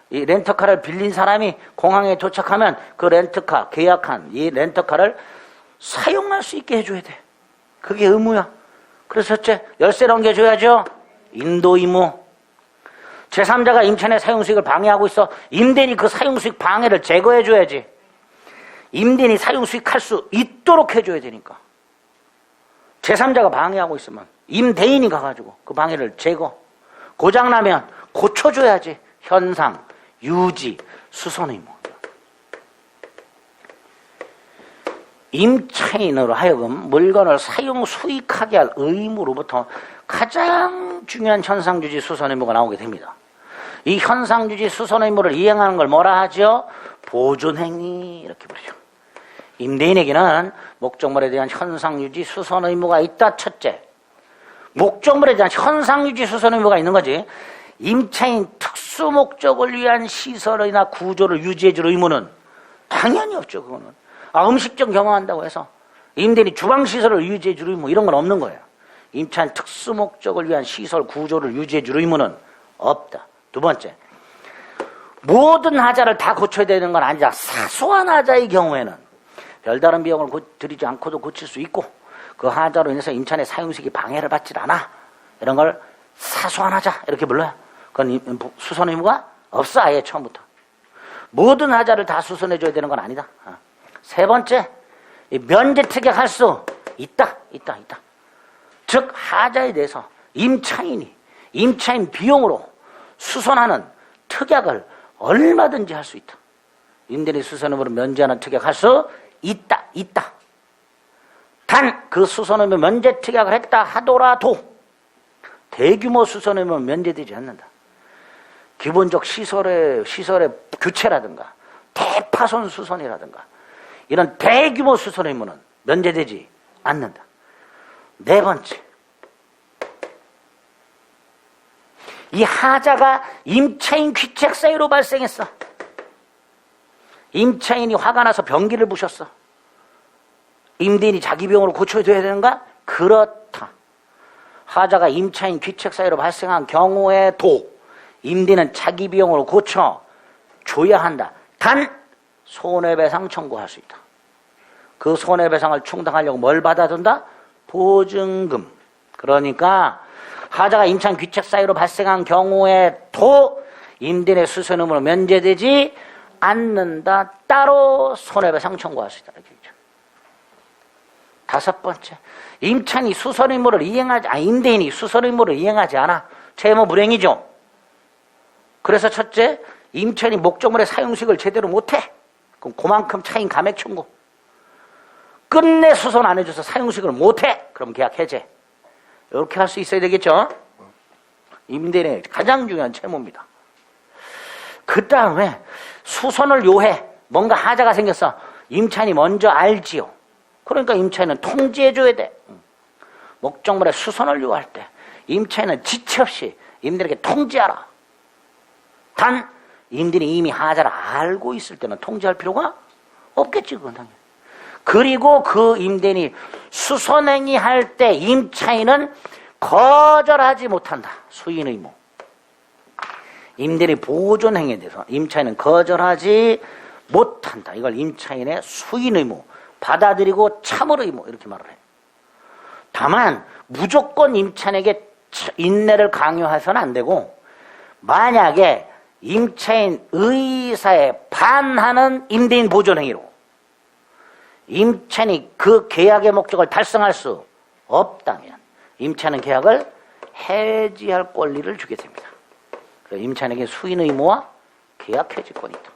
이 렌터카를 빌린 사람이 공항에 도착하면 그 렌터카, 계약한 이 렌터카를 사용할 수 있게 해줘야 돼. 그게 의무야. 그래서 첫째, 열쇠 넘겨줘야죠. 인도 의무. 제3자가 임차인의 사용수익을 방해하고 있어. 임대인이 그 사용수익 방해를 제거해줘야지. 임대인이 사용수익 할 수 있도록 해줘야 되니까. 제3자가 방해하고 있으면 임대인이 가가지고 그 방해를 제거. 고장나면 고쳐줘야지. 현상, 유지, 수선 의무. 임차인으로 하여금 물건을 사용 수익하게 할 의무로부터 가장 중요한 현상유지 수선 의무가 나오게 됩니다. 이 현상유지 수선 의무를 이행하는 걸 뭐라 하죠? 보존행위 이렇게 부르죠. 임대인에게는 목적물에 대한 현상유지 수선 의무가 있다. 첫째, 목적물에 대한 현상유지 수선 의무가 있는 거지. 임차인 특수 목적을 위한 시설이나 구조를 유지해줄 의무는 당연히 없죠. 그거는 음식점 경영한다고 해서 임대인이 주방시설을 유지해줄 의무 이런 건 없는 거예요. 임차인 특수 목적을 위한 시설 구조를 유지해줄 의무는 없다. 두 번째, 모든 하자를 다 고쳐야 되는 건 아니다. 사소한 하자의 경우에는 별다른 비용을 들이지 않고도 고칠 수 있고 그 하자로 인해서 임차인의 사용식이 방해를 받질 않아. 이런 걸 사소한 하자 이렇게 불러요. 그건 수선 의무가 없어. 아예 처음부터. 모든 하자를 다 수선해줘야 되는 건 아니다. 세 번째, 면제 특약할 수 있다. 즉 하자에 대해서 임차인이 임차인 비용으로 수선하는 특약을 얼마든지 할 수 있다. 임대인이 수선 의무를 면제하는 특약할 수 있다. 단 그 수선 의무 면제 특약을 했다 하더라도 대규모 수선 의무는 면제되지 않는다. 기본적 시설의 교체라든가 대파손 수선이라든가 이런 대규모 수선 의무는 면제되지 않는다. 네 번째, 이 하자가 임차인 귀책 사유로 발생했어. 임차인이 화가 나서 변기를 부셨어. 임대인이 자기 비용으로 고쳐줘야 되는가? 그렇다. 하자가 임차인 귀책 사유로 발생한 경우에도 임대인은 자기 비용으로 고쳐줘야 한다. 단 손해배상 청구할 수 있다. 그 손해배상을 충당하려고 뭘 받아준다? 보증금. 그러니까 하자가 임차인 귀책 사유로 발생한 경우에도 임대인의 수선 의무로 면제되지 않는다. 따로 손해배상 청구할 수 있다. 이렇게 있죠. 다섯 번째, 임차인이 수선 의무를 임대인이 수선 의무를 이행하지 않아. 채무 불이행이죠. 그래서 첫째, 임차인이 목적물의 사용식을 제대로 못해. 그럼 그만큼 차인 감액 청구. 끝내 수선 안 해줘서 사용식을 못해. 그럼 계약 해제. 이렇게 할 수 있어야 되겠죠. 임대인의 가장 중요한 채무입니다. 그 다음에 수선을 요해. 뭔가 하자가 생겼어. 임차인이 먼저 알지요. 그러니까 임차인은 통지해줘야 돼. 목적물의 수선을 요할 때 임차인은 지체 없이 임대인에게 통지하라. 단 임대인이 이미 하자를 알고 있을 때는 통지할 필요가 없겠지. 그건 당연히. 그리고 그 임대인이 수선행위 할 때 임차인은 거절하지 못한다. 수인 의무. 임대인이 보존행위에 대해서 임차인은 거절하지 못한다. 이걸 임차인의 수인 의무, 받아들이고 참을 의무 이렇게 말을 해요. 다만 무조건 임차인에게 인내를 강요해서는 안 되고 만약에 임차인 의사에 반하는 임대인 보존행위로 임차인이 그 계약의 목적을 달성할 수 없다면 임차인은 계약을 해지할 권리를 주게 됩니다. 임차인에게 수인 의무와 계약 해지권이 있다.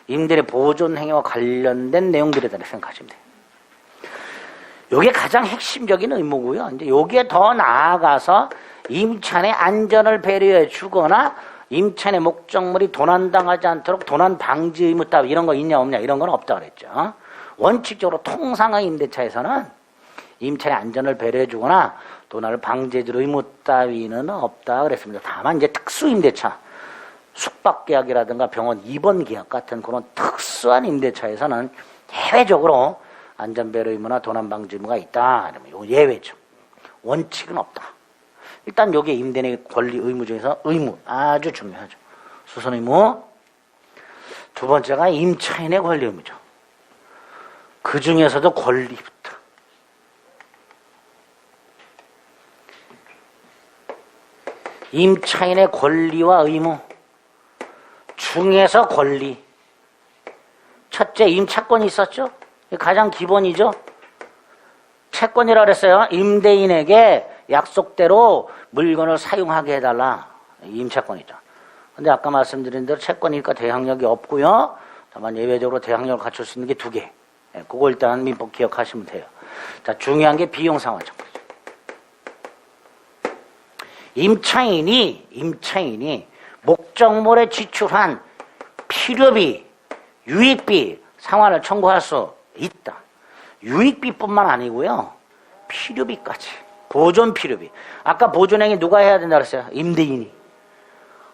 임대인의 보존 행위와 관련된 내용들이다 생각하시면 돼요. 이게 가장 핵심적인 의무고요. 이제 여기에 더 나아가서 임차인의 안전을 배려해 주거나 임차인의 목적물이 도난당하지 않도록 도난 방지 의무 따위 이런 거 있냐 없냐 이런 건 없다 그랬죠. 원칙적으로 통상의 임대차에서는 임차인의 안전을 배려해 주거나 도난을 방지해 줄 의무 따위는 없다 그랬습니다. 다만 이제 특수 임대차, 숙박계약이라든가 병원 입원 계약 같은 그런 특수한 임대차에서는 예외적으로 안전배려 의무나 도난 방지 의무가 있다. 이거 예외죠. 원칙은 없다. 일단 여기에 임대인의 권리 의무 중에서 의무 아주 중요하죠. 수선 의무. 두 번째가 임차인의 권리 의무죠. 그 중에서도 권리부터. 임차인의 권리와 의무 중에서 권리. 첫째, 임차권이 있었죠? 가장 기본이죠. 채권이라 그랬어요. 임대인에게 약속대로 물건을 사용하게 해달라. 임차권이죠. 근데 아까 말씀드린 대로 채권이니까 대항력이 없고요. 다만 예외적으로 대항력을 갖출 수 있는 게 두 개. 그거 일단 민법 기억하시면 돼요. 자, 중요한 게 비용상환청구죠. 임차인이 목적물에 지출한 필요비, 유익비, 상환을 청구할 수 있다. 유익비뿐만 아니고요. 필요비까지. 보존 필요비. 아까 보존행위 누가 해야 된다 그랬어요? 임대인이.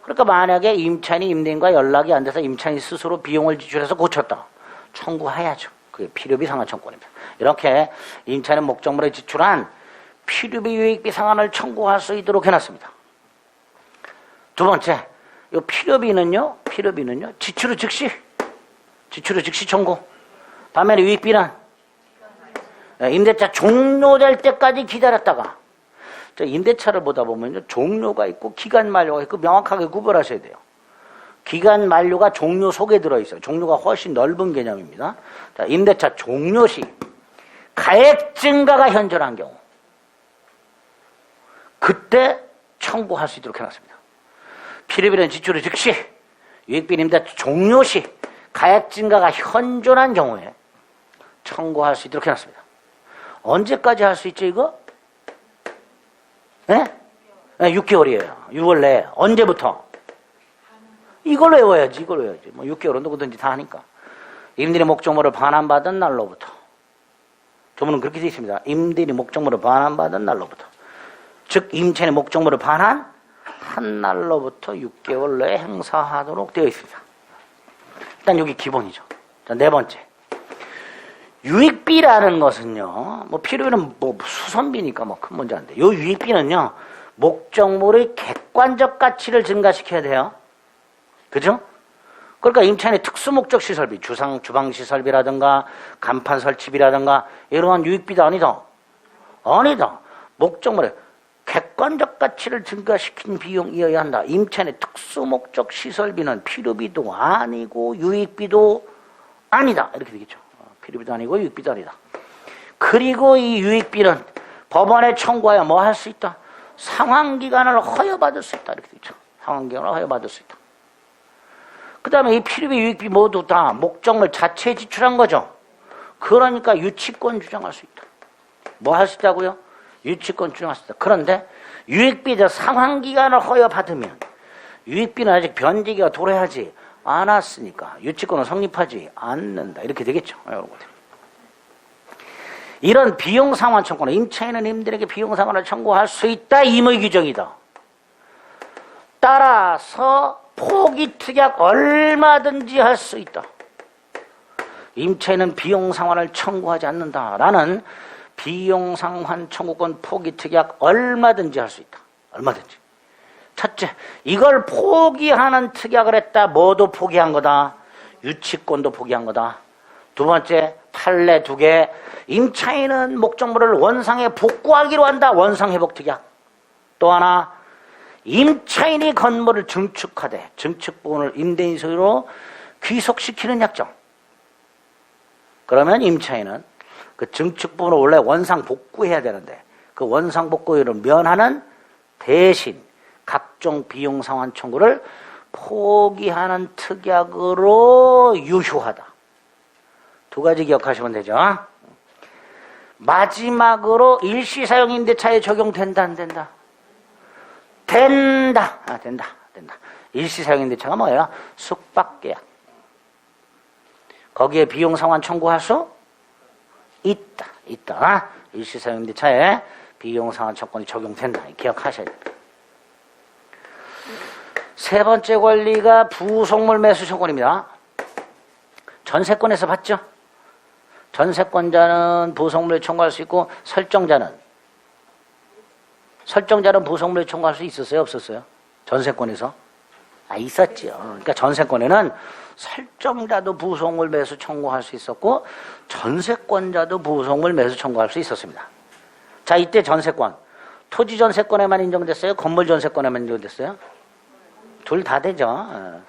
그러니까 만약에 임차인이 임대인과 연락이 안 돼서 임차인이 스스로 비용을 지출해서 고쳤다. 청구해야죠. 그게 필요비 상환 청구입니다. 이렇게 임차인은 목적물에 지출한 필요비, 유익비 상환을 청구할 수 있도록 해놨습니다. 두 번째, 이 필요비는요, 지출 후 즉시 청구. 반면에 유익비는 임대차 종료될 때까지 기다렸다가, 임대차를 보다 보면요, 종료가 있고 기간 만료가 있고 명확하게 구별하셔야 돼요. 기간 만료가 종료 속에 들어있어요. 종료가 훨씬 넓은 개념입니다. 자, 임대차 종료 시 가액 증가가 현저한 경우, 그때 청구할 수 있도록 해놨습니다. 필요비는 지출 후 즉시, 유익비는 임대차 종료 시 가액 증가가 현존한 경우에 청구할 수 있도록 해놨습니다. 언제까지 할 수 있죠, 이거? 네? 6개월이에요. 6월 내에. 언제부터? 이걸로 외워야지. 뭐 6개월은 누구든지 다 하니까. 임대인이 목적물을 반환받은 날로부터. 조문은 그렇게 되어 있습니다. 임대인이 목적물을 반환받은 날로부터. 즉, 임차인의 목적물을 반환한 날로부터 6개월 내에 행사하도록 되어 있습니다. 일단 여기 기본이죠. 자, 네 번째. 유익비라는 것은요, 뭐 필요비는 뭐 수선비니까 뭐 큰 문제 안 돼. 요 유익비는요, 목적물의 객관적 가치를 증가시켜야 돼요. 그죠? 그러니까 임차인의 특수목적 시설비, 주방시설비라든가 간판 설치비라든가 이러한 유익비도 아니다. 목적물의 객관적 가치를 증가시킨 비용이어야 한다. 임차인의 특수목적 시설비는 필요비도 아니고 유익비도 아니다. 이렇게 되겠죠. 필요비도 아니고 유익비도 아니다. 그리고 이 유익비는 법원에 청구하여 뭐 할 수 있다? 상환기간을 허여받을 수 있다. 이렇게 되죠. 상환기간을 허여받을 수 있다. 그 다음에 이 필요비, 유익비 모두 다 목적물 자체에 지출한 거죠. 그러니까 유치권 주장할 수 있다. 뭐 할 수 있다고요? 유치권 주장할 수 있다. 그런데 유익비자 상환기간을 허여받으면 유익비는 아직 변제기가 도래하지 않았으니까 유치권은 성립하지 않는다. 이렇게 되겠죠. 이런 비용상환 청구는 임차인은 임대인에게 비용상환을 청구할 수 있다. 임의 규정이다. 따라서 포기특약 얼마든지 할 수 있다. 임차인은 비용상환을 청구하지 않는다라는 비용상환 청구권 포기특약 얼마든지 할 수 있다. 얼마든지. 첫째, 이걸 포기하는 특약을 했다. 뭐도 포기한 거다. 유치권도 포기한 거다. 두 번째, 판례 2개. 임차인은 목적물을 원상에 복구하기로 한다. 원상회복 특약. 또 하나, 임차인이 건물을 증축하되 증축 부분을 임대인 소유로 귀속시키는 약정. 그러면 임차인은 그 증축 부분을 원래 원상 복구해야 되는데 그 원상 복구를 면하는 대신 각종 비용 상환 청구를 포기하는 특약으로 유효하다. 두 가지 기억하시면 되죠. 마지막으로 일시사용 임대차에 적용된다, 안 된다? 된다. 된다. 일시사용 임대차가 뭐예요? 숙박계약. 거기에 비용 상환 청구할 수 있다. 일시사용 임대차에 비용 상환 청구권이 적용된다. 기억하셔야 됩니다. 세 번째 권리가 부속물 매수 청구권입니다. 전세권에서 봤죠? 전세권자는 부속물을 청구할 수 있고 설정자는 부속물을 청구할 수 있었어요? 없었어요? 전세권에서? 있었죠. 그러니까 전세권에는 설정자도 부속물 매수 청구할 수 있었고 전세권자도 부속물 매수 청구할 수 있었습니다. 자, 이때 전세권 토지 전세권에만 인정됐어요? 건물 전세권에만 인정됐어요? 둘 다 되죠.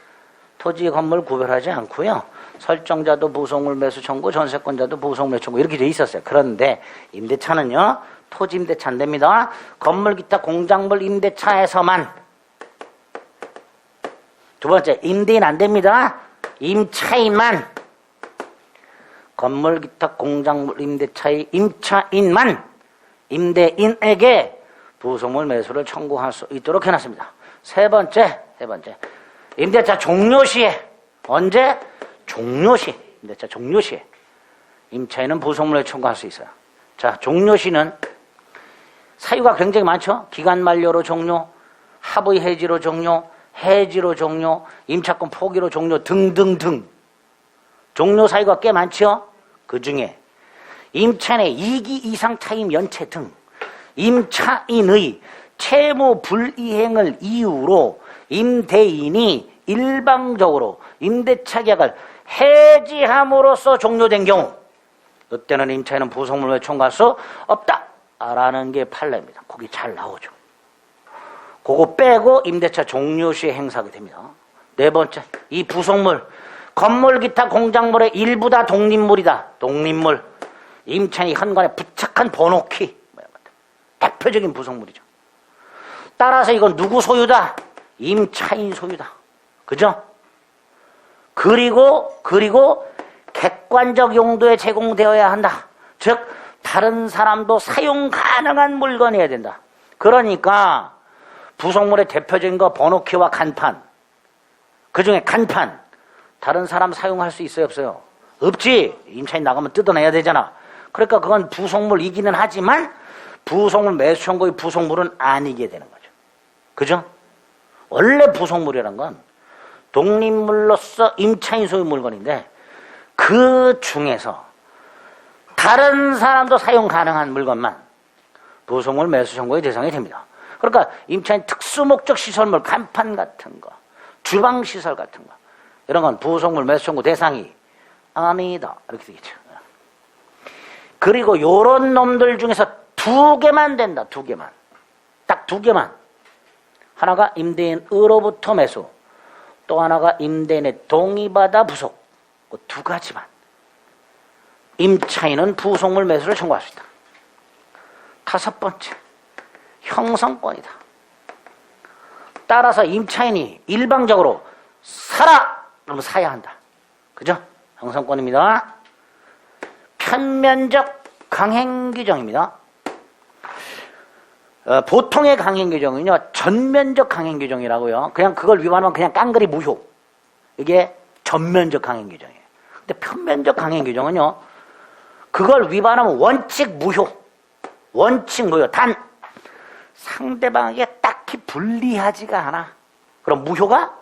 토지 건물 구별하지 않고요. 설정자도 부속물 매수 청구, 전세권자도 부속물 매수 청구 이렇게 돼 있었어요. 그런데 임대차는요. 토지 임대차 안 됩니다. 건물 기타 공작물 임대차에서만. 두 번째, 임대인 안 됩니다. 임차인만. 건물 기타 공작물 임대차의 임차인만 임대인에게 부속물 매수를 청구할 수 있도록 해놨습니다. 세 번째. 임대차 종료시에. 언제? 종료시. 임대차 종료시에. 임차인은 부속물을 청구할 수 있어요. 자, 종료시는 사유가 굉장히 많죠? 기간 만료로 종료, 합의 해지로 종료, 해지로 종료, 임차권 포기로 종료 등등등. 종료 사유가 꽤 많죠? 그 중에 임차인의 2기 이상 차임 연체 등 임차인의 채무 불이행을 이유로 임대인이 일방적으로 임대차 계약을 해지함으로써 종료된 경우 이때는 임차인은 부속물을 청구할 수 없다라는 게 판례입니다. 거기 잘 나오죠. 그거 빼고 임대차 종료 시에 행사하게 됩니다. 네 번째, 이 부속물 건물 기타 공작물의 일부 다 독립물이다. 독립물 임차인이 현관에 부착한 번호키 대표적인 부속물이죠. 따라서 이건 누구 소유다? 임차인 소유다. 그죠? 그리고 객관적 용도에 제공되어야 한다. 즉 다른 사람도 사용 가능한 물건이어야 된다. 그러니까 부속물의 대표적인 거 번호키와 간판. 그중에 간판 다른 사람 사용할 수 있어요? 없어요? 없지. 임차인 나가면 뜯어내야 되잖아. 그러니까 그건 부속물이기는 하지만 부속물 매수 청구의 부속물은 아니게 되는 거죠. 그죠? 원래 부속물이란 건 독립물로서 임차인 소유 물건인데 그 중에서 다른 사람도 사용 가능한 물건만 부속물 매수 청구의 대상이 됩니다. 그러니까 임차인 특수목적 시설물, 간판 같은 거, 주방시설 같은 거 이런 건 부속물 매수 청구 대상이 아니다. 이렇게 되겠죠. 그리고 요런 놈들 중에서 두 개만 된다. 두 개만. 딱 두 개만. 하나가 임대인으로부터 매수, 또 하나가 임대인의 동의받아 부속. 그 두 가지만. 임차인은 부속물 매수를 청구할 수 있다. 다섯 번째, 형성권이다. 따라서 임차인이 일방적으로 사라! 그러면 사야 한다. 그죠? 형성권입니다. 편면적 강행규정입니다. 보통의 강행규정은요, 전면적 강행규정이라고요. 그냥 그걸 위반하면 그냥 깡그리 무효. 이게 전면적 강행규정이에요. 근데 편면적 강행규정은요, 그걸 위반하면 원칙 무효. 원칙 무효. 단, 상대방에게 딱히 불리하지가 않아. 그럼 무효가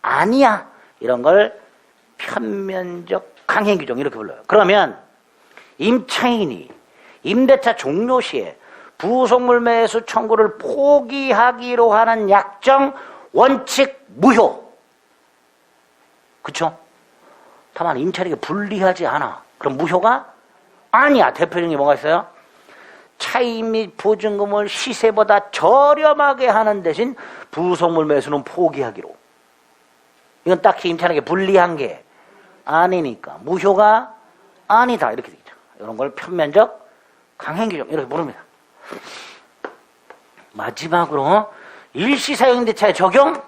아니야. 이런 걸 편면적 강행규정 이렇게 불러요. 그러면 임차인이 임대차 종료 시에 부속물 매수 청구를 포기하기로 하는 약정 원칙 무효. 그쵸? 다만 임차인에게 불리하지 않아. 그럼 무효가 아니야. 대표적인 게 뭐가 있어요? 차임 및 보증금을 시세보다 저렴하게 하는 대신 부속물 매수는 포기하기로. 이건 딱히 임차인에게 불리한 게 아니니까 무효가 아니다. 이렇게 되죠. 이런 걸 편면적 강행규정 이렇게 부릅니다. 마지막으로 일시사용 임대차의 적용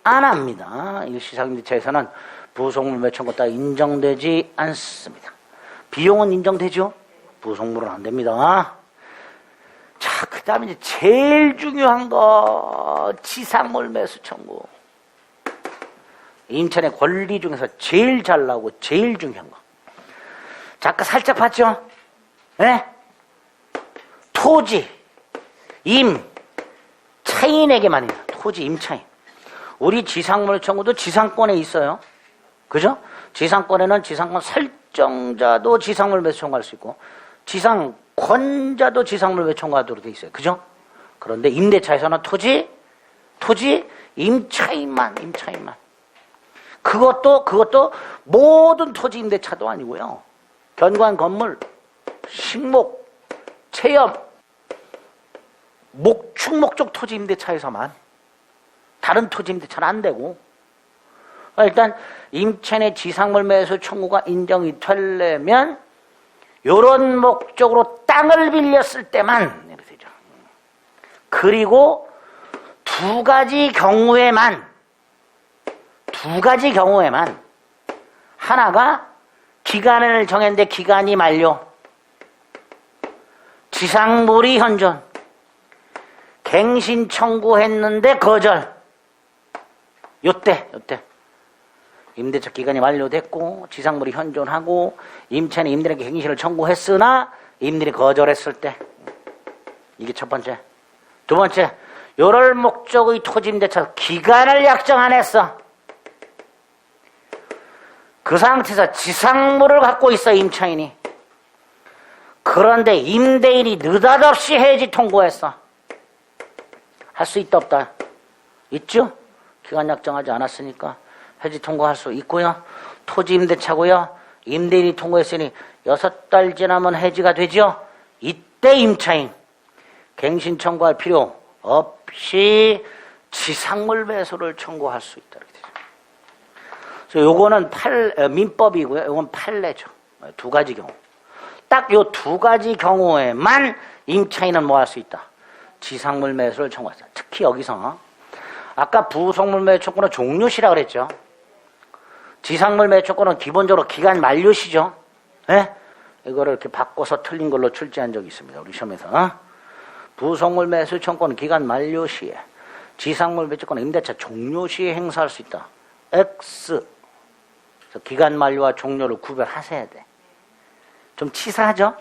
안 합니다. 일시상임대차에서는 부속물 청구 따위 인정되지 않습니다. 비용은 인정되죠? 부속물은 안 됩니다. 자, 그 다음에 이제 제일 중요한 거, 지상물 매수 청구. 임차인의 권리 중에서 제일 잘 나오고 제일 중요한 거. 자, 아까 살짝 봤죠? 네? 토지, 차인에게만이다. 토지, 차인. 우리 지상물 청구도 지상권에 있어요. 그죠? 지상권에는 지상권 설정자도 지상물 매수 청구할 수 있고, 지상권자도 지상물 매수 청구하도록 돼 있어요. 그죠? 그런데 임대차에서는 토지, 임차인만. 그것도 모든 토지 임대차도 아니고요. 견관 건물, 식목, 체험, 목축 목적 토지 임대차에서만. 다른 토지 임대차는 안 되고. 일단 임차인의 지상물 매수 청구가 인정이 되려면 이런 목적으로 땅을 빌렸을 때만 이렇게 되죠. 그리고 두 가지 경우에만 하나가 기간을 정했는데 기간이 만료, 지상물이 현존, 갱신 청구했는데 거절. 요때 임대차 기간이 만료됐고 지상물이 현존하고 임차인이 임대인에게 갱신을 청구했으나 임대인이 거절했을 때. 이게 첫 번째. 두 번째, 요럴 목적의 토지 임대차 기간을 약정 안 했어. 그 상태에서 지상물을 갖고 있어, 임차인이. 그런데 임대인이 느닷없이 해지 통고했어. 할 수 있다 없다? 있죠? 기간 약정하지 않았으니까 해지 통고할 수 있고요. 토지 임대차고요. 임대인이 통고했으니 6달 지나면 해지가 되죠. 이때 임차인 갱신 청구할 필요 없이 지상물 매수를 청구할 수 있다. 그래서 요거는 민법이고요. 요건 판례죠. 두 가지 경우. 딱 요 두 가지 경우에만 임차인은 뭐 할 수 있다? 지상물 매수를 청구하자. 특히 여기서 아까 부속물 매수 청구는 종료시라 그랬죠. 지상물 매수 청구는 기본적으로 기간 만료시죠. 네? 이거를 이렇게 바꿔서 틀린 걸로 출제한 적이 있습니다. 우리 시험에서. 부속물 매수 청구는 기간 만료시에, 지상물 매수 청구는 임대차 종료시에 행사할 수 있다. X. 기간 만료와 종료를 구별하셔야 돼. 좀 치사하죠?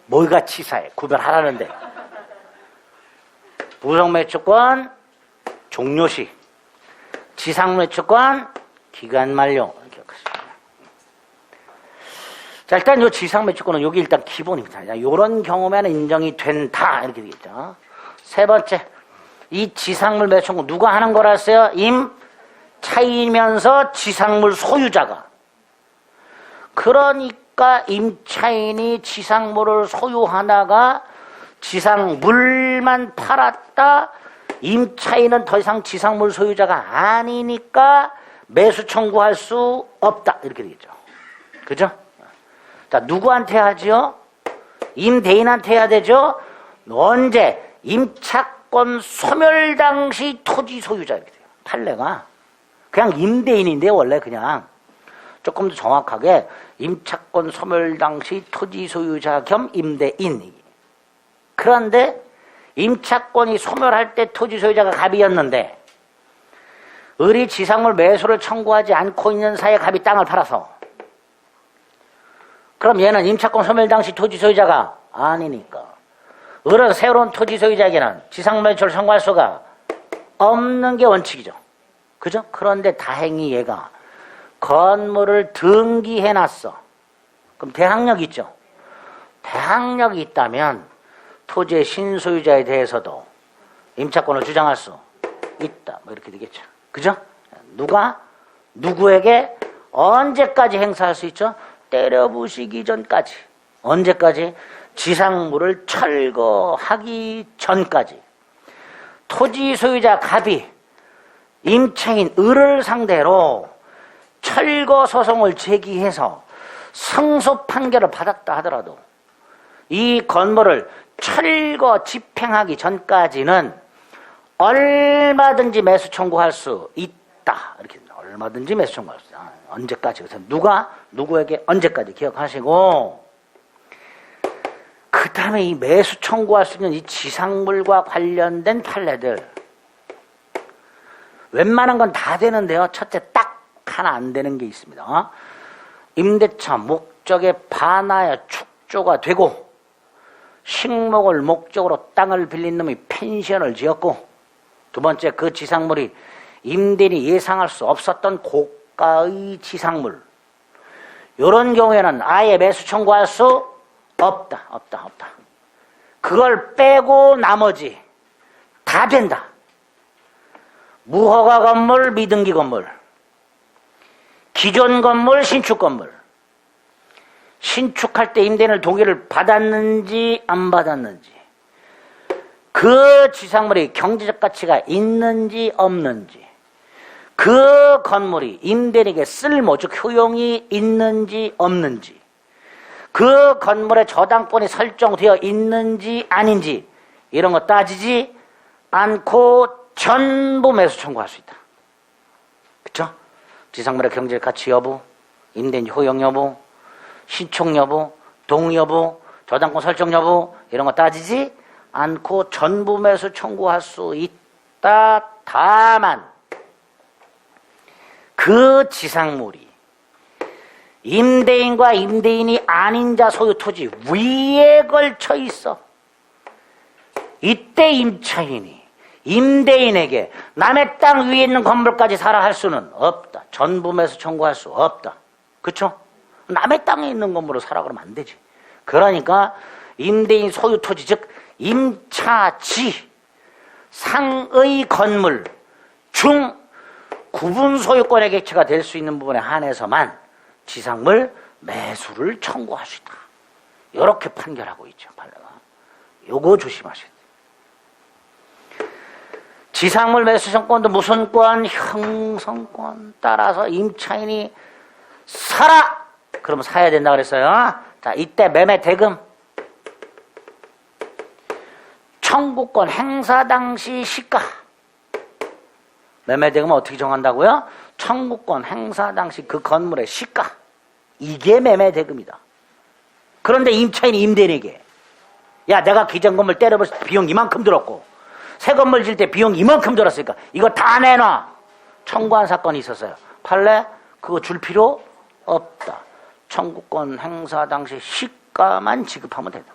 뭐가 치사해? 구별하라는데. 부속매수권 종료시, 지상매수권 기간 만료. 기억하시죠? 자, 일단 요 지상매수권은 여기 일단 기본입니다. 요런 경우면 인정이 된다. 이렇게 되겠죠. 세 번째, 이 지상물 매수권 누가 하는 거라서요? 임차이면서 지상물 소유자가. 그러니까 임차인이 지상물을 소유하다가 지상물만 팔았다. 임차인은 더 이상 지상물 소유자가 아니니까 매수 청구할 수 없다. 이렇게 되겠죠. 그죠? 자, 누구한테 하죠? 임대인한테 해야 되죠? 언제? 임차권 소멸 당시 토지 소유자. 이렇게 돼요. 판례가. 그냥 임대인인데 원래 그냥. 조금 더 정확하게 임차권 소멸 당시 토지 소유자 겸 임대인. 그런데 임차권이 소멸할 때 토지 소유자가 갑이었는데 을이 지상물 매수를 청구하지 않고 있는 사이에 갑이 땅을 팔아서, 그럼 얘는 임차권 소멸 당시 토지 소유자가 아니니까 을은 새로운 토지 소유자에게는 지상물 매수를 청구할 수가 없는 게 원칙이죠. 그죠? 그런데 다행히 얘가 건물을 등기해놨어. 그럼 대항력이 있죠. 대항력이 있다면 토지의 신소유자에 대해서도 임차권을 주장할 수 있다. 뭐 이렇게 되겠죠. 그죠? 누가 누구에게 언제까지 행사할 수 있죠? 때려 부시기 전까지. 언제까지? 지상물을 철거하기 전까지. 토지 소유자 갑이 임차인 을을 상대로 철거 소송을 제기해서 승소 판결을 받았다 하더라도 이 건물을 철거 집행하기 전까지는 얼마든지 매수 청구할 수 없다. 이렇게 얼마든지 매수 청구할 수 있다. 언제까지? 그래서 누가 누구에게 언제까지 기억하시고, 그 다음에 이 매수 청구할 수 있는 이 지상물과 관련된 판례들, 웬만한 건 다 되는데요. 첫째 딱 하나 안 되는 게 있습니다. 임대차 목적에 반하여 축조가 되고 식목을 목적으로 땅을 빌린 놈이 펜션을 지었고, 두 번째 그 지상물이 임대인이 예상할 수 없었던 고가의 지상물, 이런 경우에는 아예 매수 청구할 수 없다. 그걸 빼고 나머지 다 된다. 무허가 건물, 미등기 건물, 기존 건물, 신축 건물, 신축할 때 임대인을 동의를 받았는지 안 받았는지, 그 지상물이 경제적 가치가 있는지 없는지, 그 건물이 임대인에게 쓸모, 즉 효용이 있는지 없는지, 그 건물의 저당권이 설정되어 있는지 아닌지, 이런 거 따지지 않고 전부 매수 청구할 수 있다. 그쵸? 지상물의 경제적 가치 여부, 임대인 효용 여부, 신축 여부, 동의 여부, 저당권 설정 여부, 이런 거 따지지 않고 전부 매수 청구할 수 있다. 다만 그 지상물이 임대인과 임대인이 아닌 자 소유 토지 위에 걸쳐 있어. 이때 임차인이 임대인에게 남의 땅 위에 있는 건물까지 사라 할 수는 없다. 전부 매수 청구할 수 없다. 그쵸? 남의 땅에 있는 건물을 사라 그러면 안 되지. 그러니까 임대인 소유 토지, 즉 임차지 상의 건물 중 구분 소유권의 객체가 될 수 있는 부분에 한해서만 지상물 매수를 청구할 수 있다. 이렇게 판결하고 있죠. 판례가. 요거 조심하셔야 돼요. 지상물 매수 청구권도 무슨 권? 형성권. 따라서 임차인이 사라! 그러면 사야 된다 그랬어요. 자, 이때 매매 대금. 청구권 행사 당시 시가. 매매 대금은 어떻게 정한다고요? 청구권 행사 당시 그 건물의 시가. 이게 매매 대금이다. 그런데 임차인이 임대인에게, 야, 내가 기존 건물 때려볼 때 비용 이만큼 들었고 새 건물 질 때 비용 이만큼 들었으니까 이거 다 내놔. 청구한 사건이 있었어요. 판례 그거 줄 필요 없다. 청구권 행사 당시 시가만 지급하면 된다.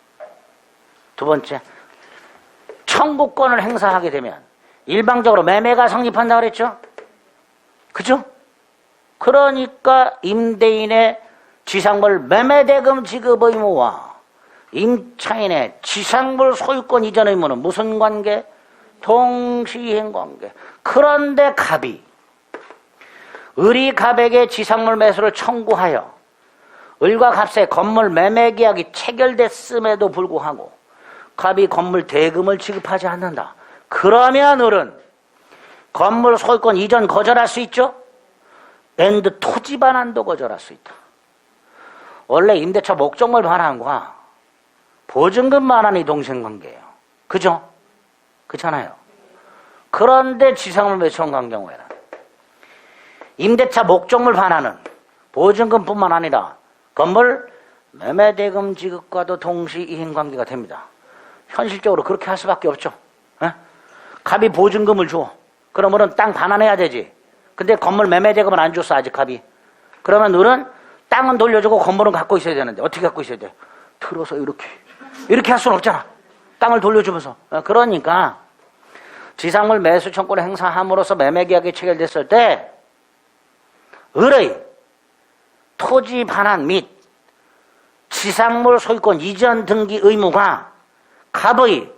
두 번째, 청구권을 행사하게 되면 일방적으로 매매가 성립한다 그랬죠? 그죠? 그러니까 임대인의 지상물 매매대금 지급 의무와 임차인의 지상물 소유권 이전 의무는 무슨 관계? 동시이행 관계. 그런데 갑이 을이 갑에게 지상물 매수를 청구하여 을과 갑의 건물 매매 계약이 체결됐음에도 불구하고 갑이 건물 대금을 지급하지 않는다. 그러면 을은 건물 소유권 이전 거절할 수 있죠? 앤드 토지 반환도 거절할 수 있다. 원래 임대차 목적물 반환과 보증금 반환이 동생관계예요. 그죠? 그렇잖아요. 그런데 지상물 매수 청구한 경우에는 임대차 목적물 반환은 보증금뿐만 아니라 건물 매매대금 지급과도 동시 이행관계가 됩니다. 현실적으로 그렇게 할 수밖에 없죠. 에? 갑이 보증금을 줘. 그러면은 땅 반환해야 되지. 근데 건물 매매대금은 안 줬어 아직 갑이. 그러면 너는 땅은 돌려주고 건물은 갖고 있어야 되는데 어떻게 갖고 있어야 돼? 들어서 이렇게 할 수는 없잖아. 땅을 돌려주면서. 그러니까 지상물 매수 청구를 행사함으로써 매매계약이 체결됐을 때 을의 토지 반환 및 지상물 소유권 이전 등기 의무가 갑의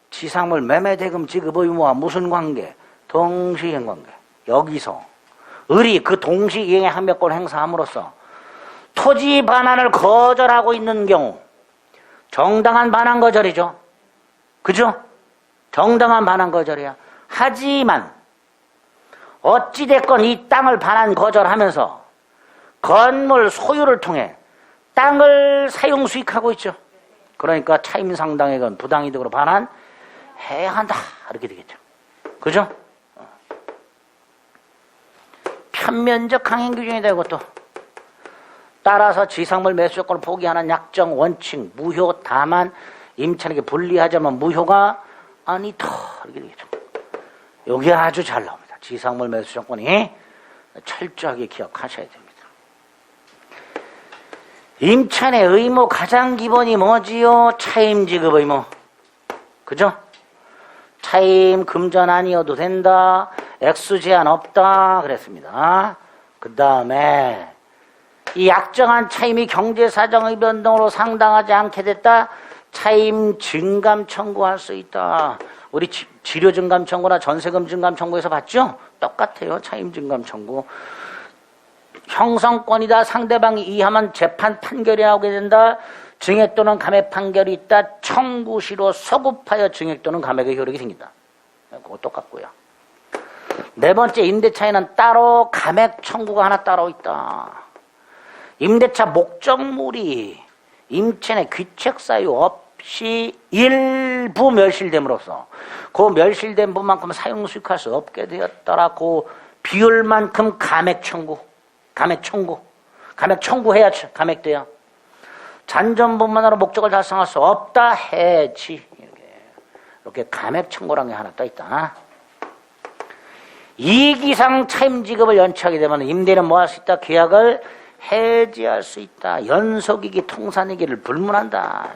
지상물 매매대금 지급 의무와 무슨 관계? 동시이행 관계. 여기서 을이 그 동시이행의 항변권을 행사함으로써 토지 반환을 거절하고 있는 경우 정당한 반환 거절이죠. 그죠? 정당한 반환 거절이야. 하지만 어찌됐건 이 땅을 반환 거절하면서 건물 소유를 통해 땅을 사용 수익하고 있죠. 그러니까 차임상당액은 부당이득으로 반환해야 한다. 이렇게 되겠죠. 그죠? 편면적 항행 규정이다. 이것도. 따라서 지상물 매수 조건을 포기하는 약정 원칙 무효. 다만 임차인에게 불리하자면 무효가 아니다. 이렇게 되겠죠. 여기 아주 잘 나옵니다. 지상물 매수 조건이 철저하게 기억하셔야 됩니다. 임차인의 의무 가장 기본이 뭐지요? 차임 지급 의무. 그죠? 차임 금전 아니어도 된다. 액수 제한 없다. 그랬습니다. 그 다음에 이 약정한 차임이 경제사정의 변동으로 상당하지 않게 됐다. 차임 증감 청구할 수 있다. 우리 지료 증감 청구나 전세금 증감 청구에서 봤죠? 똑같아요. 차임 증감 청구. 형성권이다. 상대방이 이하면 재판 판결이 나오게 된다. 증액 또는 감액 판결이 있다. 청구시로 서급하여 증액 또는 감액의 효력이 생긴다. 그거 똑같고요. 네 번째, 임대차에는 따로 감액 청구가 하나 따로 있다. 임대차 목적물이 임차인의 귀책 사유 없이 일부 멸실됨으로써 그 멸실된 부분만큼 사용 수익할 수 없게 되었더라. 그 비율만큼 감액 청구해야 감액돼요. 잔존분만으로 목적을 달성할 수 없다. 해지. 이렇게 감액 청구라는 게 하나 또 있다. 이익 이상 차임 지급을 연체하게 되면 임대인은 뭐 할 수 있다? 계약을 해지할 수 있다. 연속이기 통산이기를 불문한다.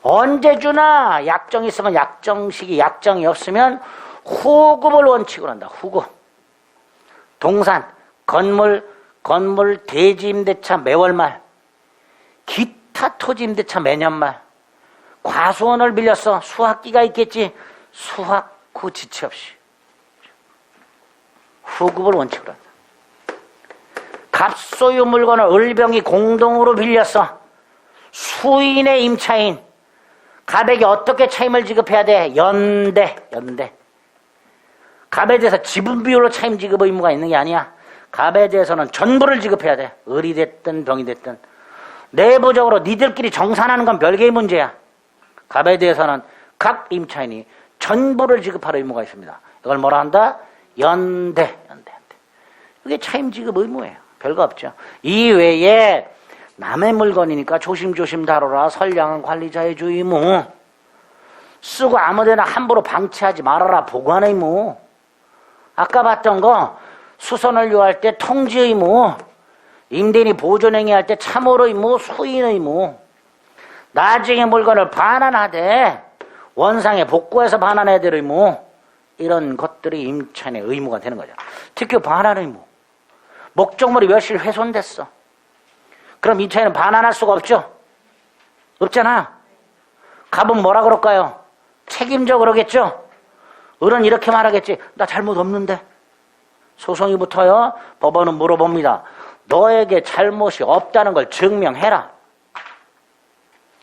언제 주나 약정이 있으면 약정식이, 약정이 없으면 후급을 원칙으로 한다. 후급. 동산, 건물 대지 임대차 매월 말, 기타 토지 임대차 매년 말, 과수원을 빌렸어. 수학기가 있겠지. 수학 후 지체 없이 후급을 원칙으로 한다. 갑소유 물건을 을병이 공동으로 빌렸어. 수인의 임차인. 갑에게 어떻게 차임을 지급해야 돼? 연대. 갑에 대해서 지분 비율로 차임 지급 의무가 있는 게 아니야. 갑에 대해서는 전부를 지급해야 돼. 을이 됐든 병이 됐든. 내부적으로 니들끼리 정산하는 건 별개의 문제야. 갑에 대해서는 각 임차인이 전부를 지급할 의무가 있습니다. 이걸 뭐라 한다? 연대. 이게 차임 지급 의무예요. 별거 없죠. 이외에 남의 물건이니까 조심조심 다뤄라. 선량한 관리자의 주 의무. 쓰고 아무데나 함부로 방치하지 말아라. 보관 의무. 아까 봤던 거 수선을 요할 때 통지 의무. 임대인이 보존행위 할 때 참호 의무, 수인 의무. 나중에 물건을 반환하되 원상에 복구해서 반환해야 될 의무. 이런 것들이 임차인의 의무가 되는 거죠. 특히 반환 의무. 목적물이 며칠 훼손됐어. 그럼 임차인은 반환할 수가 없죠? 없잖아. 갑은 뭐라 그럴까요? 책임져 그러겠죠? 을은 이렇게 말하겠지. 나 잘못 없는데. 소송이 붙어요. 법원은 물어봅니다. 너에게 잘못이 없다는 걸 증명해라.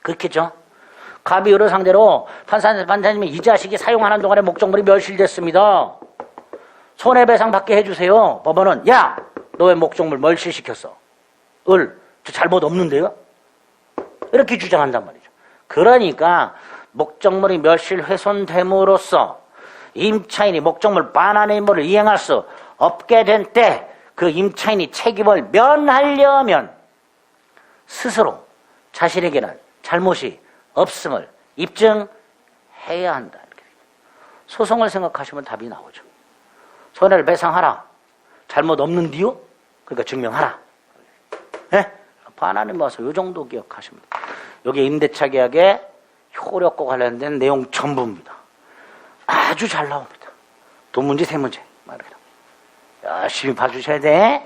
그렇겠죠? 갑이 을을 상대로 판사님이 이 자식이 사용하는 동안에 목적물이 멸실됐습니다. 손해배상 받게 해주세요. 법원은 야! 너 왜 목적물 멸실시켰어? 을, 저 잘못 없는데요? 이렇게 주장한단 말이죠. 그러니까 목적물이 멸실 훼손됨으로써 임차인이 목적물 반환 의무를 이행할 수 없게 된 때 그 임차인이 책임을 면하려면 스스로 자신에게는 잘못이 없음을 입증해야 한다. 이렇게. 소송을 생각하시면 답이 나오죠. 손해를 배상하라. 잘못 없는디요? 그러니까 증명하라. 네? 반환을 모아서 이 정도 기억하시면 됩니다. 여기 임대차 계약의 효력과 관련된 내용 전부입니다. 아주 잘 나옵니다. 두 문제, 세 문제. 열심히 봐주셔야 돼.